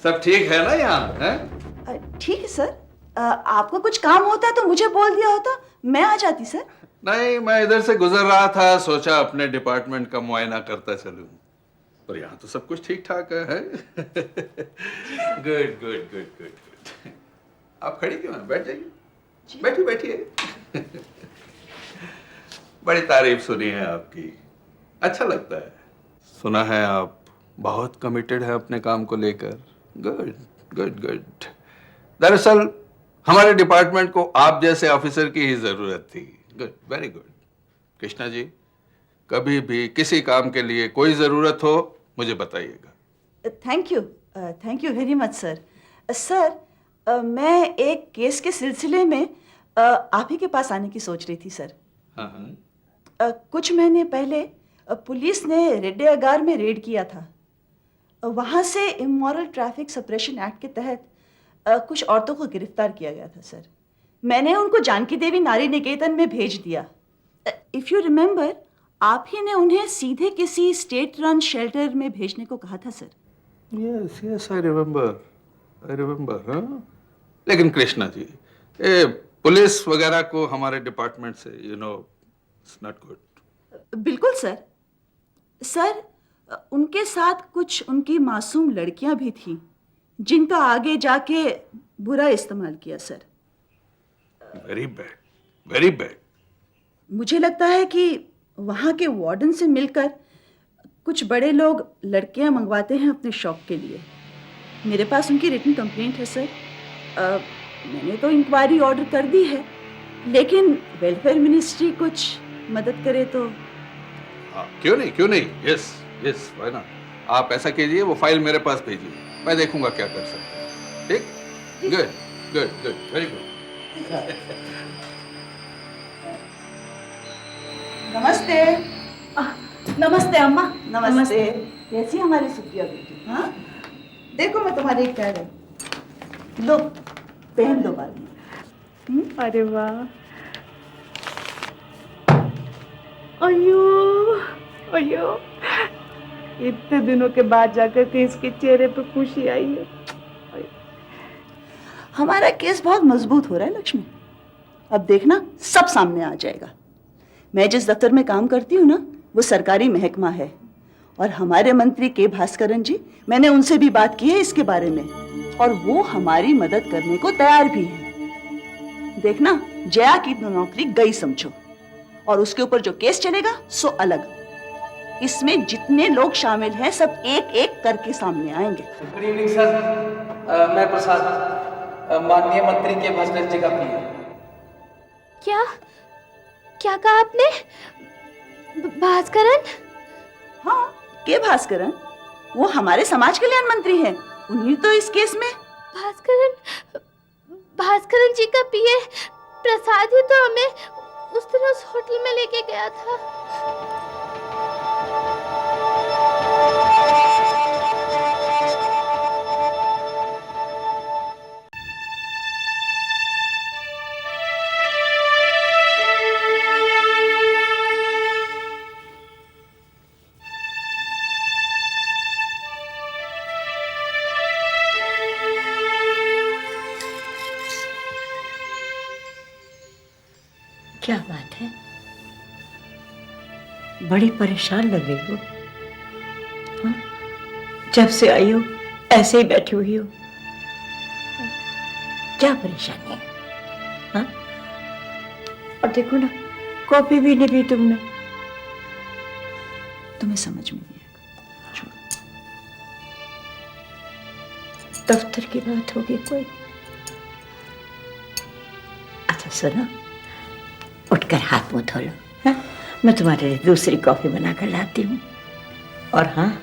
सब ठीक है ना यहाँ? है ठीक है सर। आपको कुछ काम होता तो मुझे बोल दिया होता, मैं आ जाती सर। नहीं, मैं इधर से गुजर रहा था, सोचा अपने डिपार्टमेंट का मुआयना करता चलूं, पर यहाँ तो सब कुछ ठीक ठाक है। Good good good good good. आप खड़ी क्यों हैं? बैठ जाइए। बैठिए बैठिए। बड़ी तारीफ सुनी है आपकी, अच्छा लगता है। सुना है आप बहुत कमिटेड है अपने काम को लेकर। Good good good. दरअसल हमारे डिपार्टमेंट को आप जैसे ऑफिसर की ही जरूरत थी। Good, very good. Krishna ji, कभी भी किसी काम के लिए कोई जरूरत हो मुझे बताइएगा। Thank you very much sir. Sir, मैं एक केस के सिलसिले में आप ही के पास आने की सोच रही थी सर। कुछ महीने पहले पुलिस ने रेड्डे अगार में रेड किया था। वहां से इमोरल ट्रैफिक सप्रेशन एक्ट के तहत कुछ औरतों को गिरफ्तार किया गया था सर। मैंने उनको जानकी देवी नारी निकेतन में भेज दिया। इफ यू रिमेम्बर, आप ही ने उन्हें सीधे किसी स्टेट रन शेल्टर में भेजने को कहा था sir. Yes yes, I remember. लेकिन कृष्णा जी, पुलिस वगैरह को हमारे डिपार्टमेंट से इट्स नॉट गुड। बिल्कुल सर। सर, उनके साथ कुछ उनकी मासूम लड़कियां भी थीं जिनका आगे जाके बुरा इस्तेमाल किया sir. Very bad, very bad. मुझे लगता है कि वहाँ के वार्डन से मिलकर कुछ बड़े लोग लड़कियां मंगवाते हैं अपने शौक के लिए। मेरे पास उनकी रिटन कंप्लेंट है सर। मैंने तो इंक्वायरी ऑर्डर कर दी है, लेकिन वेलफेयर मिनिस्ट्री कुछ मदद करे तो। क्यों नहीं। Yes yes, why not. आप ऐसा कीजिए, वो फाइल मेरे पास भेजिए, मैं देखूंगा क्या कर सकता हूँ। ठीक? Good good good, very good. नमस्ते। नमस्ते अम्मा। नमस्ते। कैसी हमारी सुप्रिया बेटी? हाँ, देखो मैं तुम्हारे क्या है, लो पहन दो बाल में। अरे वाह, अयो अयो, इतने दिनों के बाद जाकर के इसके चेहरे पे खुशी आई है। हमारा केस बहुत मजबूत हो रहा है लक्ष्मी, अब देखना सब सामने आ जाएगा। मैं जिस दफ्तर में काम करती हूँ ना, वो सरकारी महकमा है और हमारे मंत्री के भास्करन जी, मैंने उनसे भी बात की है इसके बारे में और वो हमारी मदद करने को तैयार भी है। देखना जया की नौकरी गई समझो और उसके ऊपर जो केस चलेगा सो अलग। इसमें जितने लोग शामिल हैं सब एक एक करके सामने आएंगे। गुड इवनिंग सर, मैं प्रसाद, माननीय मंत्री के भास्कर जी का पीए। क्या क्या कहा आपने? भास्करन? हाँ, के भास्करन, वो हमारे समाज कल्याण मंत्री हैं, उन्हीं तो इस केस में। भास्करन जी का पीए प्रसाद ही तो हमें उस दिन उस होटल में लेके गया था। क्या बात है, बड़ी परेशान लग रही हो। हाँ? जब से आई हो ऐसे ही बैठी हुई हो, क्या परेशानी है? हाँ? और देखो ना, कॉफी भी नहीं पी तुमने। तुम्हें समझ में नहीं आएगा, छोड़ो। दफ्तर की बात होगी कोई? अच्छा सुनो, उठकर हाथ मुंह धो लो। हाँ? मैं तुम्हारे लिए दूसरी कॉफी बनाकर लाती हूँ। और हाँ,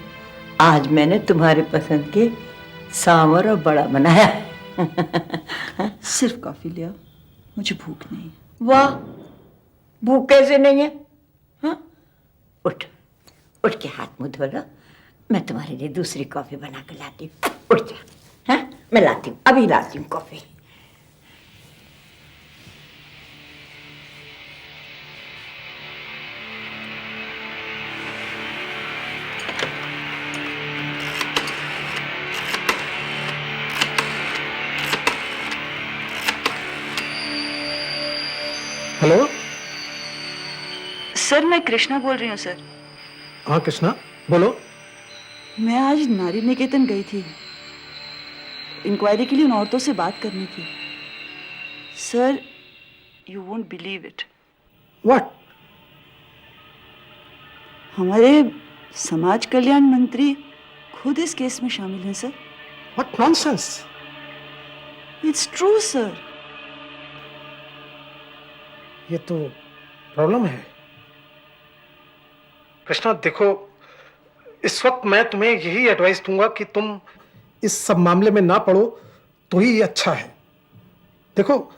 आज मैंने तुम्हारे पसंद के सांवर और बड़ा बनाया है। सिर्फ कॉफी ले आओ, मुझे भूख नहीं है। वाह, भूख कैसे नहीं है? हाँ? उठ उठ के हाथ मुंह धो लो, मैं तुम्हारे लिए दूसरी कॉफी बनाकर लाती हूँ। उठ जा। हाँ? मैं लाती हूँ, अभी लाती हूँ कॉफी। हेलो सर, मैं कृष्णा बोल रही हूँ सर। हाँ कृष्णा, बोलो। मैं आज नारी निकेतन गई थी, इंक्वायरी के लिए उन औरतों से बात करनी थी। Sir, you won't believe it. What? हमारे समाज कल्याण मंत्री खुद इस केस में शामिल हैं sir. What nonsense. It's true sir. ये तो प्रॉब्लम है कृष्णा। देखो, इस वक्त मैं तुम्हें यही एडवाइस दूंगा कि तुम इस सब मामले में ना पड़ो तो ही ये अच्छा है। देखो,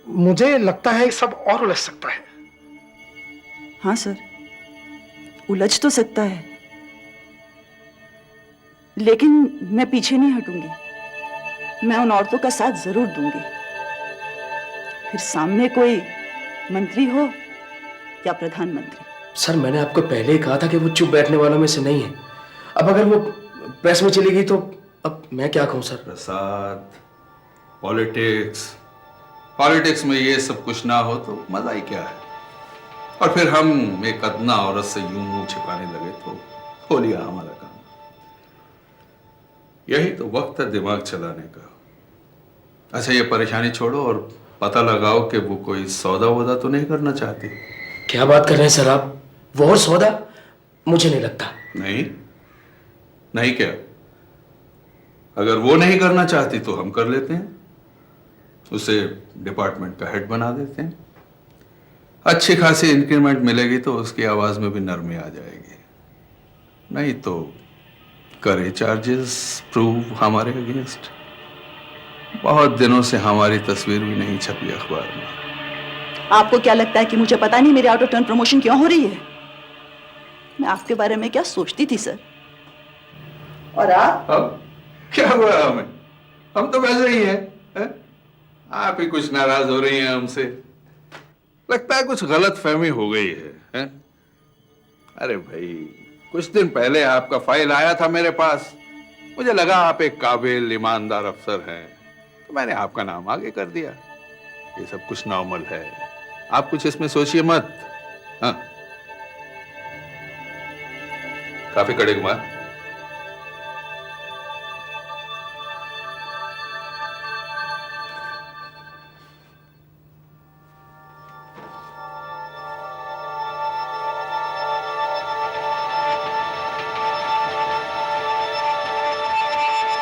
मुझे लगता है ये सब और उलझ सकता है। हाँ सर, उलझ तो सकता है, लेकिन मैं पीछे नहीं हटूंगी। मैं उन औरतों का साथ जरूर दूंगी, फिर सामने कोई मंत्री हो या प्रधानमंत्री। सर, मैंने आपको पहले ही कहा था कि वो चुप बैठने वालों में से नहीं है। अब अगर वो प्रेस में चली गई तो अब मैं क्या कहूँ सर। प्रसाद, पॉलिटिक्स में ये सब कुछ ना हो तो मजा ही क्या है। और फिर हम एक अदना औरत से यूं मुंह छिपाने लगे तो हो लिया हमारा काम। यही तो वक्त है दिमाग चलाने का। अच्छा, ये परेशानी छोड़ो और पता लगाओ कि वो कोई सौदा वोदा तो नहीं करना चाहती। क्या बात कर रहे हैं सर आप? वो और सौदा? मुझे नहीं लगता। नहीं क्या? अगर वो नहीं करना चाहती तो हम कर लेते हैं, उसे डिपार्टमेंट का हेड बना देते हैं। अच्छी खासी इंक्रीमेंट मिलेगी तो उसकी आवाज में भी नरमी आ जाएगी। नहीं तो करे चार्जेस प्रूव हमारे अगेंस्ट। बहुत दिनों से हमारी तस्वीर भी नहीं छपी अखबार में। आपको क्या लगता है कि मुझे पता नहीं मेरी आउट ऑफ टर्न प्रमोशन क्यों हो रही है? मैं आपके बारे में क्या सोचती थी सर। और आप? क्या हुआ हमें? हम तो वैसे ही हैं। आप ही कुछ नाराज हो रही हैं हमसे। लगता है कुछ गलत फहमी हो गई है? अरे भाई, कुछ दिन पहले आपका फाइल आया था मेरे पास। मुझे लगा आप एक काबिल ईमानदार अफसर हैं, तो मैंने आपका नाम आगे कर दिया। ये सब कुछ नॉर्मल है, आप कुछ इसमें सोचिए मत। हाँ, काफी कड़े कुमार।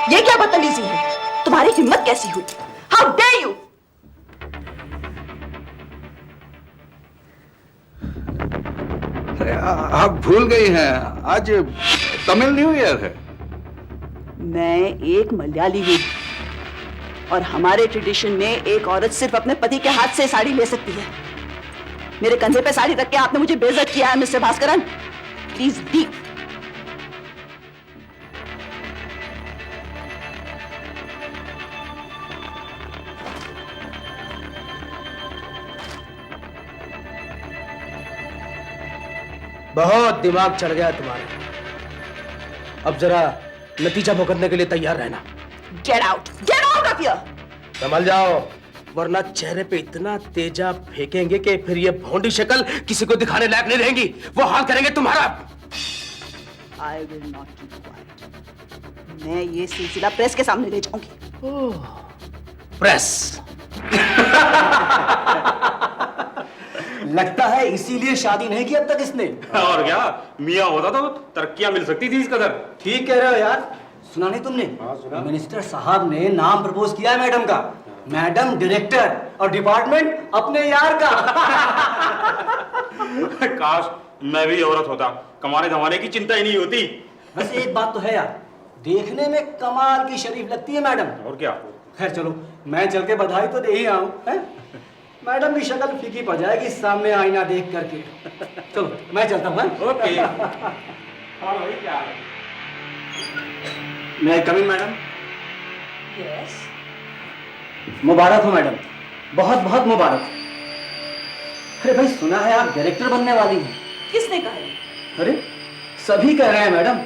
ये क्या बदतमीजी है? तुम्हारी हिम्मत कैसी हुई? How dare you! आप भूल गई हैं, आज तमिल न्यू ईयर है। मैं एक मलयाली हूँ और हमारे ट्रेडिशन में एक औरत सिर्फ अपने पति के हाथ से साड़ी ले सकती है। मेरे कंधे पे साड़ी रख के आपने मुझे बेइज्जत किया है मिस्टर भास्करन। Please leave. बहुत दिमाग चढ़ गया तुम्हारा। अब जरा नतीजा भुगतने के लिए तैयार रहना। Get out of here. संभल जाओ, वरना चेहरे पे इतना तेजा फेंकेंगे कि फिर ये भौंडी शक्ल किसी को दिखाने लायक नहीं रहेंगी। वो हाल करेंगे तुम्हारा। I will not keep quiet. मैं ये सिलसिला प्रेस के सामने ले जाऊंगी। प्रेस? लगता है इसीलिए शादी नहीं की अब तक इसने। और क्या, मियाँ होता तो तरक्कियां मिल सकती थी इस कदर। ठीक कह रहे हो यार। सुना नहीं तुमने? मिनिस्टर साहब ने नाम प्रपोज किया है मैडम का। मैडम डायरेक्टर और डिपार्टमेंट अपने यार का। काश मैं भी औरत होता, कमाने धमाने की चिंता ही नहीं होती। वैसे एक बात तो है यार, देखने में कमाल की शरीफ लगती है मैडम। और क्या। खैर चलो, मैं चल के बधाई तो दे ही आऊं। मैडम भी शक्ल फीकी पड़ जाएगी सामने आईना देख करके। चलो मैं चलता हूँ। ओके। मैं कम इन मैडम? यस। मुबारक हो मैडम, बहुत बहुत मुबारक। अरे भाई, सुना है आप डायरेक्टर बनने वाली हैं। किसने कहा है? अरे सभी कह रहे हैं मैडम।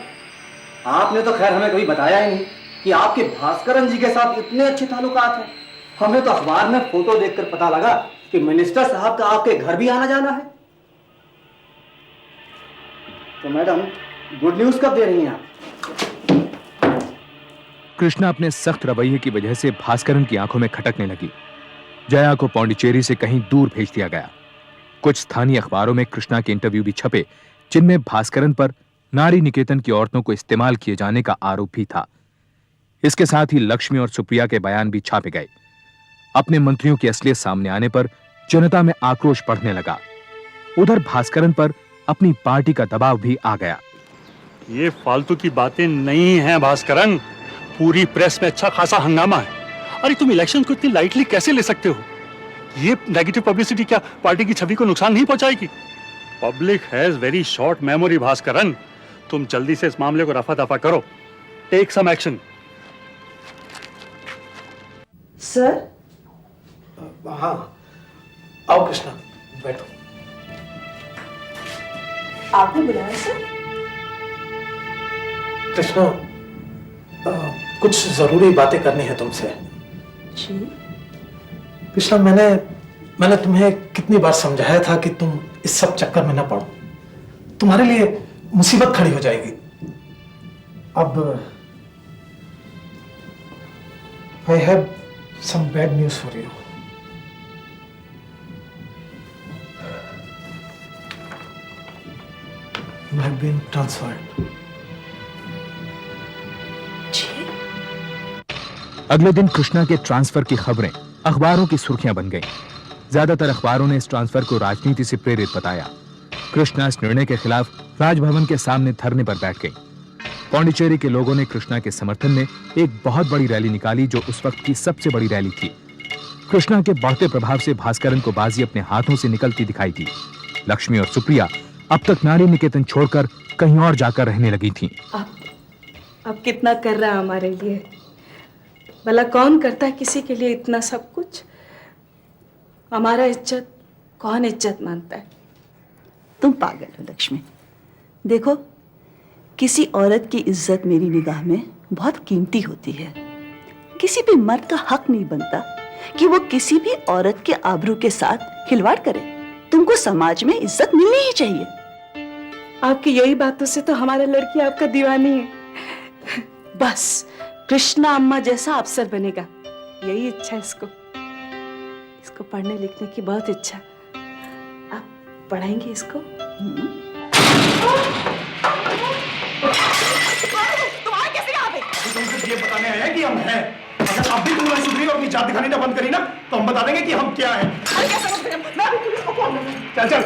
आपने तो खैर हमें कभी बताया ही नहीं कि आपके भास्करन जी के साथ इतने अच्छे ताल्लुकात हैं। हमें तो अखबार में फोटो देखकर पता लगा कि मिनिस्टर साहब का आपके घर भी आना जाना है। तो मैडम, गुड न्यूज कब दे रही हैं आप? कृष्णा अपने सख्त रवैये की वजह से भास्करन की आंखों में खटकने लगी। जया को पौंडीचेरी से कहीं दूर भेज दिया गया। कुछ स्थानीय अखबारों में कृष्णा के इंटरव्यू भी छपे, जिनमें भास्करन पर नारी निकेतन की औरतों को इस्तेमाल किए जाने का आरोप भी था। इसके साथ ही लक्ष्मी और सुप्रिया के बयान भी छापे गए। अपने मंत्रियों की असलियत सामने आने पर जनता में आक्रोश बढ़ने लगा। उधर भास्करन पर अपनी पार्टी का दबाव भी आ गया। ये फालतू की बातें नहीं हैं भास्करन, पूरी प्रेस में अच्छा खासा हंगामा है। अरे तुम इलेक्शन को इतनी लाइटली कैसे ले सकते हो? ये नेगेटिव पब्लिसिटी क्या पार्टी की छवि को नुकसान नहीं पहुंचाएगी? Public has very short memory Bhaskaran. तुम जल्दी से इस मामले को रफा दफा करो। Take some action. सर? हाँ, आओ कृष्णा, बैठो। आपने बुलाया सर? कृष्णा, कुछ जरूरी बातें करनी है तुमसे। जी? कृष्णा, मैंने तुम्हें कितनी बार समझाया था कि तुम इस सब चक्कर में न पड़ो। तुम्हारे लिए मुसीबत खड़ी हो जाएगी। अब I have some bad news for you. You have been transferred. अगले दिन कृष्णा के ट्रांसफर की खबरें अखबारों की सुर्खियां बन गईं। ज्यादातर अखबारों ने इस ट्रांसफर को राजनीति से प्रेरित बताया। कृष्णा इस निर्णय के खिलाफ राजभवन के सामने धरने पर बैठ गई। पौंडीचेरी के लोगों ने कृष्णा के समर्थन में एक बहुत बड़ी रैली निकाली, जो उस वक्त की सबसे बड़ी रैली थी। कृष्णा के बढ़ते प्रभाव से भास्करन को बाजी अपने हाथों से निकलती दिखाई दी। लक्ष्मी और सुप्रिया अब तक नारी निकेतन छोड़कर कहीं और जाकर रहने लगी थीं। अब कितना कर रहा है हमारे लिए। भला कौन करता है किसी के लिए इतना सब कुछ? हमारा इज्जत कौन इज्जत मानता है? तुम पागल हो लक्ष्मी। देखो, किसी औरत की इज्जत मेरी निगाह में बहुत कीमती होती है। किसी भी मर्द का हक नहीं बनता कि वो किसी भी औरत के आबरू के साथ खिलवाड़ करे। तुमको समाज में इज्जत मिलनी ही चाहिए। आपकी यही बातों से तो हमारा लड़की आपका दीवानी है। बस कृष्णा अम्मा जैसा अफसर बनेगा, यही इच्छा है इसको। इसको पढ़ने लिखने की बहुत इच्छा। आप पढ़ाएंगे इसको? तुम्हारे कैसे यहाँ पे? तुमको ये बताने आया है कि हम हैं। अगर अब भी तुमने सुधरी और अपनी जात दिखानी ना बंद करी ना, तो हम बता देंगे कि हम क्या हैं। चल चल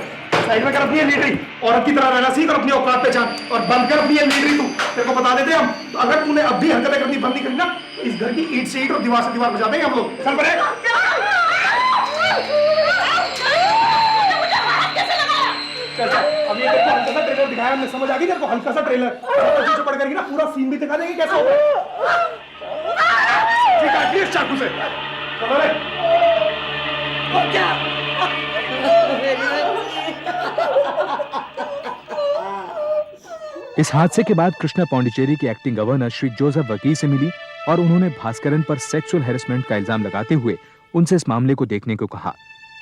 साइड में कर अपनी लीडरी, औरत की तरह रहना सीख और अपनी औकात पहचान, और बंद कर अपनी लीडरी। तू तेरे को बता देते हम, तो अगर तूने अब भी हरकतें करनी बंद नहीं करी ना, तो इस घर की ईंट से ईंट और दीवार से दीवार बजा देंगे हम लोग। चल बड़े चल चल। अब ये देखो हल्का सा ट्रेलर दिखाया हमने, समझ आ गई तेरे को? हल्का सा ट्रेलर पीछे पड़ करके ना पूरा सीन भी दिखा देंगे कैसे होगा। ठीक है, इस चाकू से चलो रे। क्या इस हादसे के बाद कृष्णा पौंडीचेरी के एक्टिंग गवर्नर श्री जोसेफ वकील से मिली और उन्होंने भास्करन पर सेक्सुअल हैरेसमेंट का इल्जाम लगाते हुए उनसे इस मामले को देखने को कहा।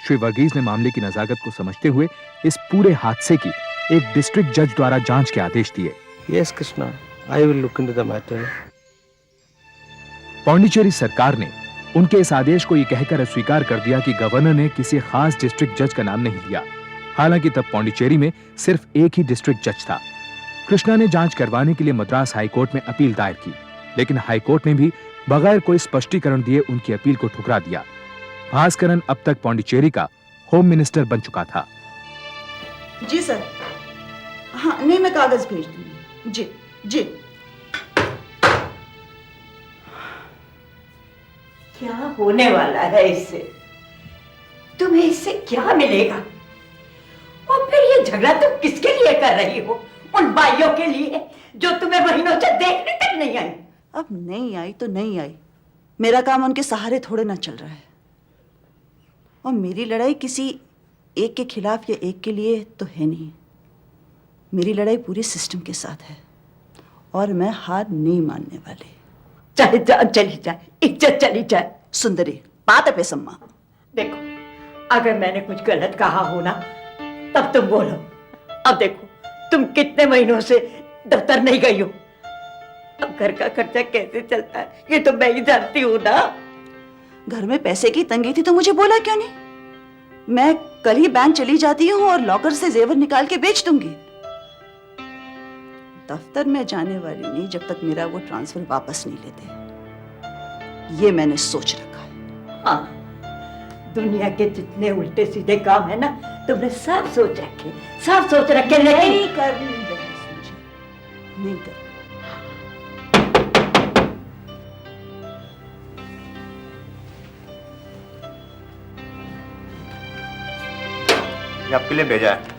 श्री वर्गीस ने मामले की नजाकत को समझते हुए इस पूरे हादसे की एक डिस्ट्रिक्ट जज द्वारा जांच के आदेश दिए। Yes Krishna, I will look into the matter. Pondicherry सरकार ने उनके इस आदेश को ये कहकर अस्वीकार कर दिया कि गवर्नर ने किसी खास डिस्ट्रिक्ट जज का नाम नहीं लिया। हालांकि तब पौंडीचेरी में सिर्फ एक ही डिस्ट्रिक्ट जज था। कृष्णा ने जांच करवाने के लिए मद्रास हाईकोर्ट में अपील दायर की, लेकिन हाईकोर्ट ने भी बगैर कोई स्पष्टीकरण दिए उनकी अपील को ठुकरा दिया। भास्करन अब तक पौंडीचेरी का होम मिनिस्टर बन चुका था। जी सर। हाँ नहीं, मैं कागज भेज दूंगी। जी जी। क्या होने वाला है इससे? तुम्हें इससे क्या मिलेगा? और फिर ये झगड़ा तुम किसके लिए कर रही हो? उन बाइयों के लिए जो तुम्हें महीनों से देखने तक नहीं आई। अब नहीं आई तो नहीं आई, मेरा काम उनके सहारे थोड़े ना चल रहा है। और मेरी लड़ाई किसी एक के खिलाफ या एक के लिए तो है नहीं। मेरी लड़ाई पूरे सिस्टम के साथ है और मैं हार नहीं मानने वाली। चाहे जान चली जाए, इज्जत चली जाए। सुंदरी, बात है पेसम्मा। देखो, अगर मैंने कुछ गलत कहा हो ना, तब तुम बोलो। अब देखो, तुम कितने महीनों से दफ्तर नहीं गई हो। अब घर का खर्चा कैसे चलता है ये तो मैं ही जानती हूँ ना। घर में पैसे की तंगी थी तो मुझे बोला क्यों नहीं? मैं कल ही बैंक चली जाती हूँ और लॉकर से जेवर निकाल के बेच दूंगी। दफ्तर में जाने वाली नहीं जब तक मेरा वो ट्रांसफर वापस नहीं लेते। ये मैंने सोच रखा है। हाँ, दुनिया के जितने उल्टे सीधे काम है ना, तुमने सब सोच रखे, सब सोच रखे, लेकिन नहीं करनी नहीं कर। ये आपके लिए भेजा है।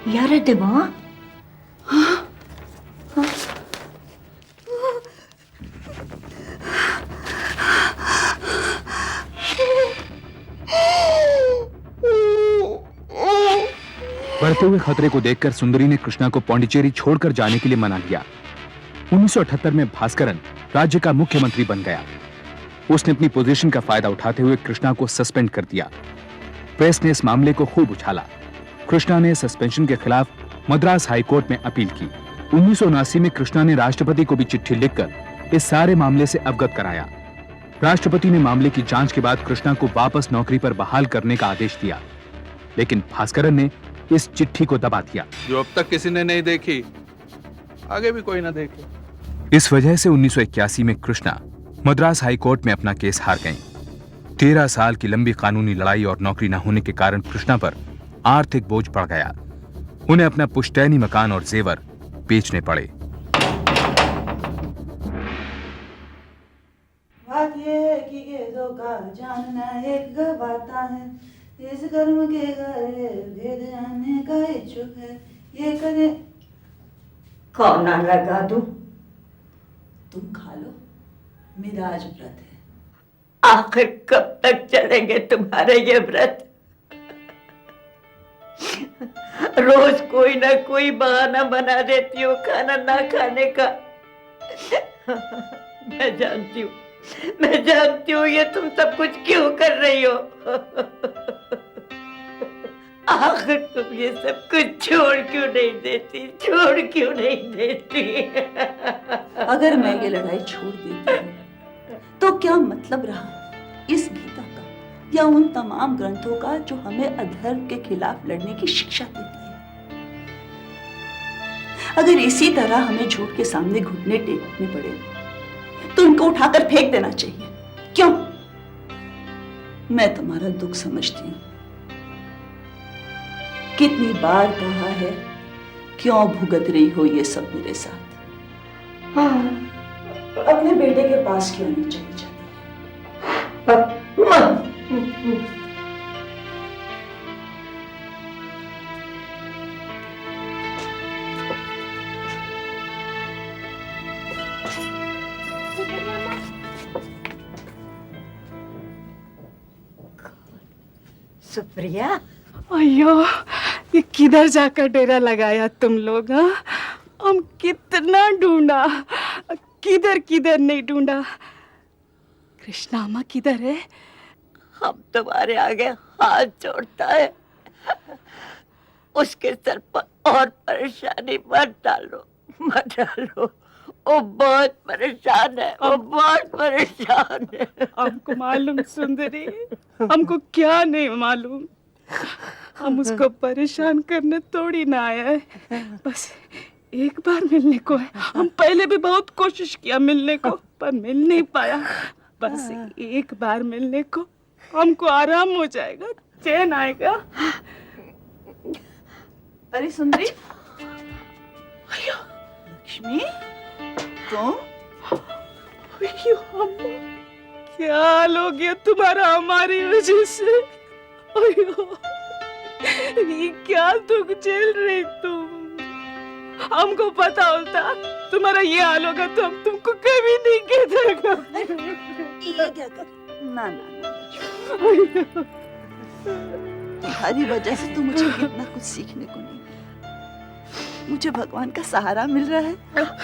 यार दिमाग। हाँ? हाँ? बढ़ते हुए खतरे को देखकर सुंदरी ने कृष्णा को पौंडीचेरी छोड़कर जाने के लिए मना किया। 1978 में भास्करन राज्य का मुख्यमंत्री बन गया। उसने अपनी पोजीशन का फायदा उठाते हुए कृष्णा को सस्पेंड कर दिया। प्रेस ने इस मामले को खूब उछाला। कृष्णा ने सस्पेंशन के खिलाफ मद्रास हाईकोर्ट में अपील की। 1979 में कृष्णा ने राष्ट्रपति को भी चिट्ठी लिखकर इस सारे मामले से अवगत कराया। राष्ट्रपति ने मामले की जांच के बाद कृष्णा को वापस नौकरी पर बहाल करने का आदेश दिया, लेकिन भास्करन ने इस चिट्ठी को दबा दिया। जो अब तक किसी ने नहीं देखी, आगे भी कोई ना देखे। इस वजह से 1981 में कृष्णा मद्रास हाईकोर्ट में अपना केस हार गईं। 13 साल की लंबी कानूनी लड़ाई और नौकरी न होने के कारण कृष्णा पर आर्थिक बोझ पड़ गया। उन्हें अपना पुश्तैनी मकान और जेवर बेचने पड़े। बात ये है कि गेदों का जानना एक गवाता है, इस कर्म के गहरे भेद जानने का इच्छुक है, ये करे। कौन ना लगा दूं? तुम खा लो, मेरा आज व्रत है। आखिर कब तक चलेंगे तुम्हारे ये व्रत? रोज कोई ना कोई बहाना बना देती हो खाना ना खाने का। मैं जानती हूँ ये तुम सब कुछ क्यों कर रही हो। आखिर तुम ये सब कुछ छोड़ क्यों नहीं देती? अगर मैं ये लड़ाई छोड़ देती हूँ तो क्या मतलब रहा इस गीता का या उन तमाम ग्रंथों का जो हमें अधर्म के खिलाफ लड़ने की शिक्षा देती है? अगर इसी तरह हमें झूठ के सामने घुटने टेकने पड़े तो उनको उठाकर फेंक देना चाहिए। क्यों? मैं तुम्हारा दुख समझती हूँ। कितनी बार कहा है, क्यों भुगत रही हो ये सब मेरे साथ? हाँ, अपने बेटे के पास क्यों नहीं चली जाती? सुप्रिया, अयो, ये किधर जाकर डेरा लगाया तुम लोग? हाँ, हम कितना ढूंढा, किधर किधर नहीं ढूंढा। कृष्णा अम्मा किधर है? हम तुम्हारे आगे हाथ जोड़ता है, उसके सर पर और परेशानी मत डालो। वो बहुत परेशान है, हमको मालूम सुंदरी, हमको क्या नहीं मालूम। हम उसको परेशान करने थोड़ी ना आया है, बस एक बार मिलने को है। हम पहले भी बहुत कोशिश किया मिलने को, पर मिल नहीं पाया। बस एक बार मिलने को हमको आराम हो जाएगा, चैन आएगा। अरे सुंदरी, लक्ष्मी, तुम? अम्मा, क्या हाल हो गया तुम्हारा हमारी वजह से? ये क्या दुख झेल रही तुम? हमको पता होता तुम्हारा ये हाल होगा तो हम तुमको कभी नहीं कहते। ये क्या कर? ना ना ना, तुम्हारी वजह से तो मुझे कितना कुछ सीखने को नहीं मिला। मुझे भगवान का सहारा मिल रहा है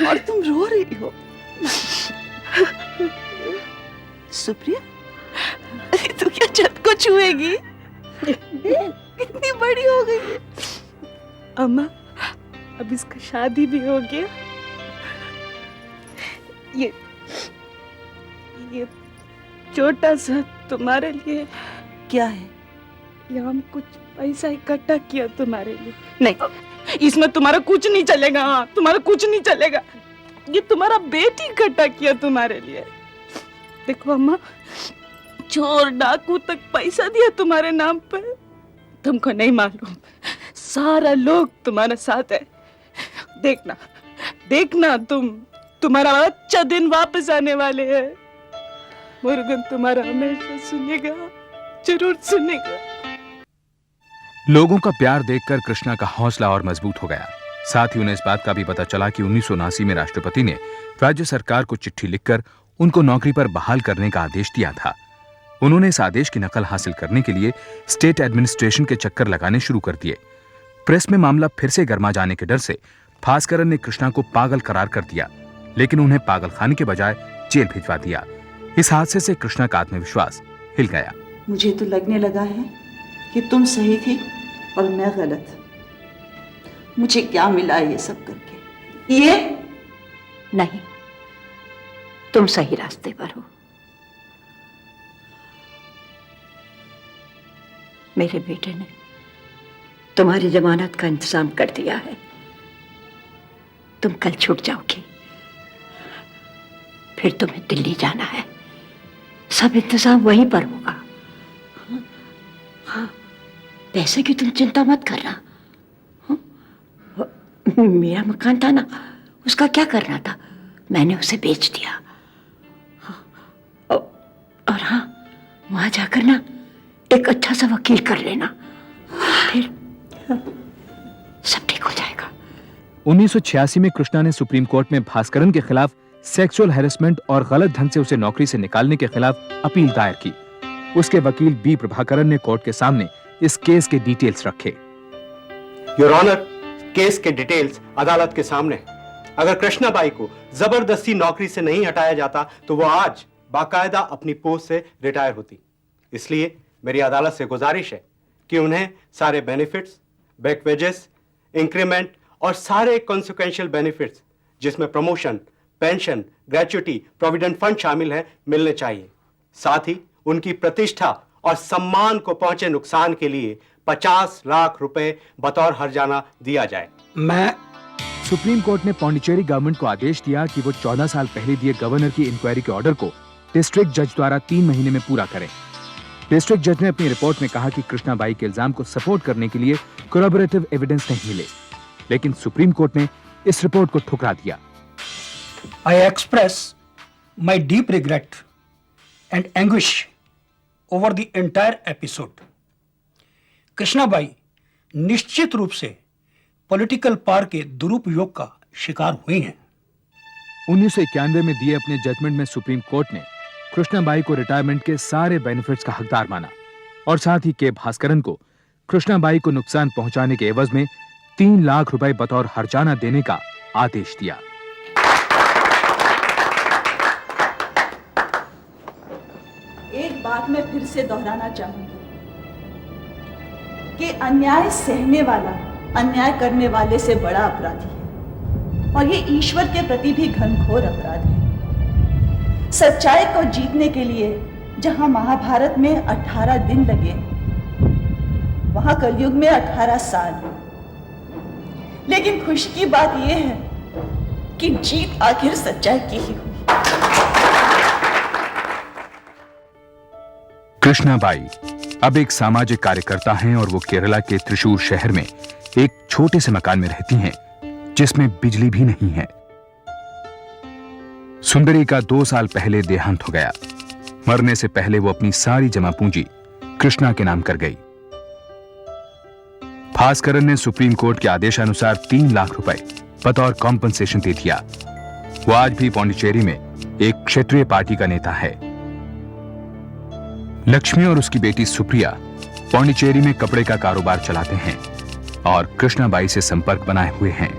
और तुम रो रही हो। सुप्रिया, तू क्या छत को छुएगी? कितनी बड़ी हो गई है। अम्मा, अब इसका शादी भी हो गया। ये छोटा सा तुम्हारे लिए। क्या है? ये हम कुछ पैसा इकट्ठा किया तुम्हारे लिए। नहीं, इसमें तुम्हारा कुछ नहीं चलेगा। हाँ, तुम्हारा कुछ नहीं चलेगा। ये तुम्हारा बेटी इकट्ठा किया तुम्हारे लिए। देखो अम्मा, चोर डाकू तक पैसा दिया तुम्हारे नाम पे। तुमको नहीं मालूम, सारा लोग तुम्हारे साथ है। देखना देखना, तुम्हारा अच्छा दिन वापस आने वाले हैं। मुरुगन तुम्हारा हमेशा सुनेगा, जरूर सुनेगा। लोगों का प्यार देखकर कृष्णा का हौसला और मजबूत हो गया। साथ ही उन्हें इस बात का भी पता चला कि 1979 में राष्ट्रपति ने राज्य सरकार को चिट्ठी लिखकर उनको नौकरी पर बहाल करने का आदेश दिया था। उन्होंने इस आदेश की नकल हासिल करने के लिए स्टेट एडमिनिस्ट्रेशन के चक्कर लगाने शुरू कर दिए। प्रेस में मामला फिर से गर्मा जाने के डर से भास्करन ने कृष्णा को पागल करार कर दिया, लेकिन उन्हें पागलखाने के बजाय जेल भिजवा दिया। इस हादसे से कृष्णा का आत्मविश्वास हिल गया। मुझे तो लगने लगा है कि तुम सही थी और मैं गलत। मुझे क्या मिला ये सब करके? ये नहीं, तुम सही रास्ते पर हो। मेरे बेटे ने तुम्हारी जमानत का इंतजाम कर दिया है। तुम कल छूट जाओगी, फिर तुम्हें दिल्ली जाना है। सब इंतजाम वहीं पर होगा। हाँ, पैसे की तुम चिंता मत करना। मेरा मकान था ना, उसका क्या करना था, मैंने उसे बेच दिया। और हाँ, वहां जाकर ना एक अच्छा सा वकील कर लेना, फिर सब ठीक हो जाएगा। 1986 में कृष्णा ने सुप्रीम कोर्ट में भास्करन के खिलाफ सेक्सुअल हैरेसमेंट और गलत ढंग से उसे नौकरी से निकालने के खिलाफ अपील दायर की। उसके वकील बी प्रभाकरन ने कोर्ट के सामने इस केस के डिटेल्स रखे। योर ऑनर, केस के डिटेल्स अदालत के सामने है। अगर कृष्णाबाई को जबरदस्ती नौकरी से नहीं हटाया जाता तो वो आज बाकायदा अपनी पोस्ट से रिटायर होती। इसलिए मेरी अदालत से गुजारिश है कि उन्हें सारे बेनिफिट्स, बैक वेजेस, इंक्रीमेंट और सारे कॉन्सिक्वेंशियल बेनिफिट्स जिसमें promotion, pension, gratuity, provident fund शामिल है, मिलने चाहिए। साथ ही उनकी प्रतिष्ठा और सम्मान को पहुंचे नुकसान के लिए 50 लाख रुपए बतौर हर्जाना दिया जाए। सुप्रीम कोर्ट ने पौंडीचेरी गवर्नमेंट को आदेश दिया कि वो 14 साल पहले दिए गवर्नर की इंक्वायरी के ऑर्डर को डिस्ट्रिक्ट जज द्वारा 3 महीने में पूरा करें। डिस्ट्रिक्ट जज ने अपनी रिपोर्ट में कहा कि कृष्णाबाई के इल्जाम को सपोर्ट करने के लिए कोरैबोरेटिव एविडेंस नहीं मिले, लेकिन सुप्रीम कोर्ट ने इस रिपोर्ट को ठुकरा दिया। I express my deep regret and anguish over the entire episode. Krishnabai निश्चित रूप से पॉलिटिकल पावर के दुरुपयोग का शिकार हुई हैं। 1991 में दिए अपने जजमेंट में सुप्रीम कोर्ट ने कृष्णाबाई को रिटायरमेंट के सारे बेनिफिट्स का हकदार माना और साथ ही के भास्करन को कृष्णाबाई को नुकसान पहुंचाने के एवज में 3 लाख रुपए बतौर हर्जाना देने का आदेश दिया। एक बात मैं फिर से दोहराना चाहूंगी कि अन्याय सहने वाला अन्याय करने वाले से बड़ा अपराधी है और ये ईश्वर के प्रति भी घनघोर अपराध है। सच्चाई को जीतने के लिए जहां महाभारत में 18 दिन लगे, वहां कलयुग में 18 साल। लेकिन खुशी की बात यह है कि जीत आखिर सच्चाई की ही हुई। कृष्णाबाई अब एक सामाजिक कार्यकर्ता हैं और वो केरला के त्रिशूर शहर में एक छोटे से मकान में रहती हैं जिसमें बिजली भी नहीं है। सुंदरी का 2 साल पहले देहांत हो गया। मरने से पहले वो अपनी सारी जमा पूंजी कृष्णा के नाम कर गई। भास्करन ने सुप्रीम कोर्ट के आदेशानुसार 3 लाख रुपए बतौर कॉम्पनसेशन दे दिया। वो आज भी पौंडीचेरी में एक क्षेत्रीय पार्टी का नेता है। लक्ष्मी और उसकी बेटी सुप्रिया पौंडीचेरी में कपड़े का कारोबार चलाते हैं और कृष्णाबाई से संपर्क बनाए हुए हैं।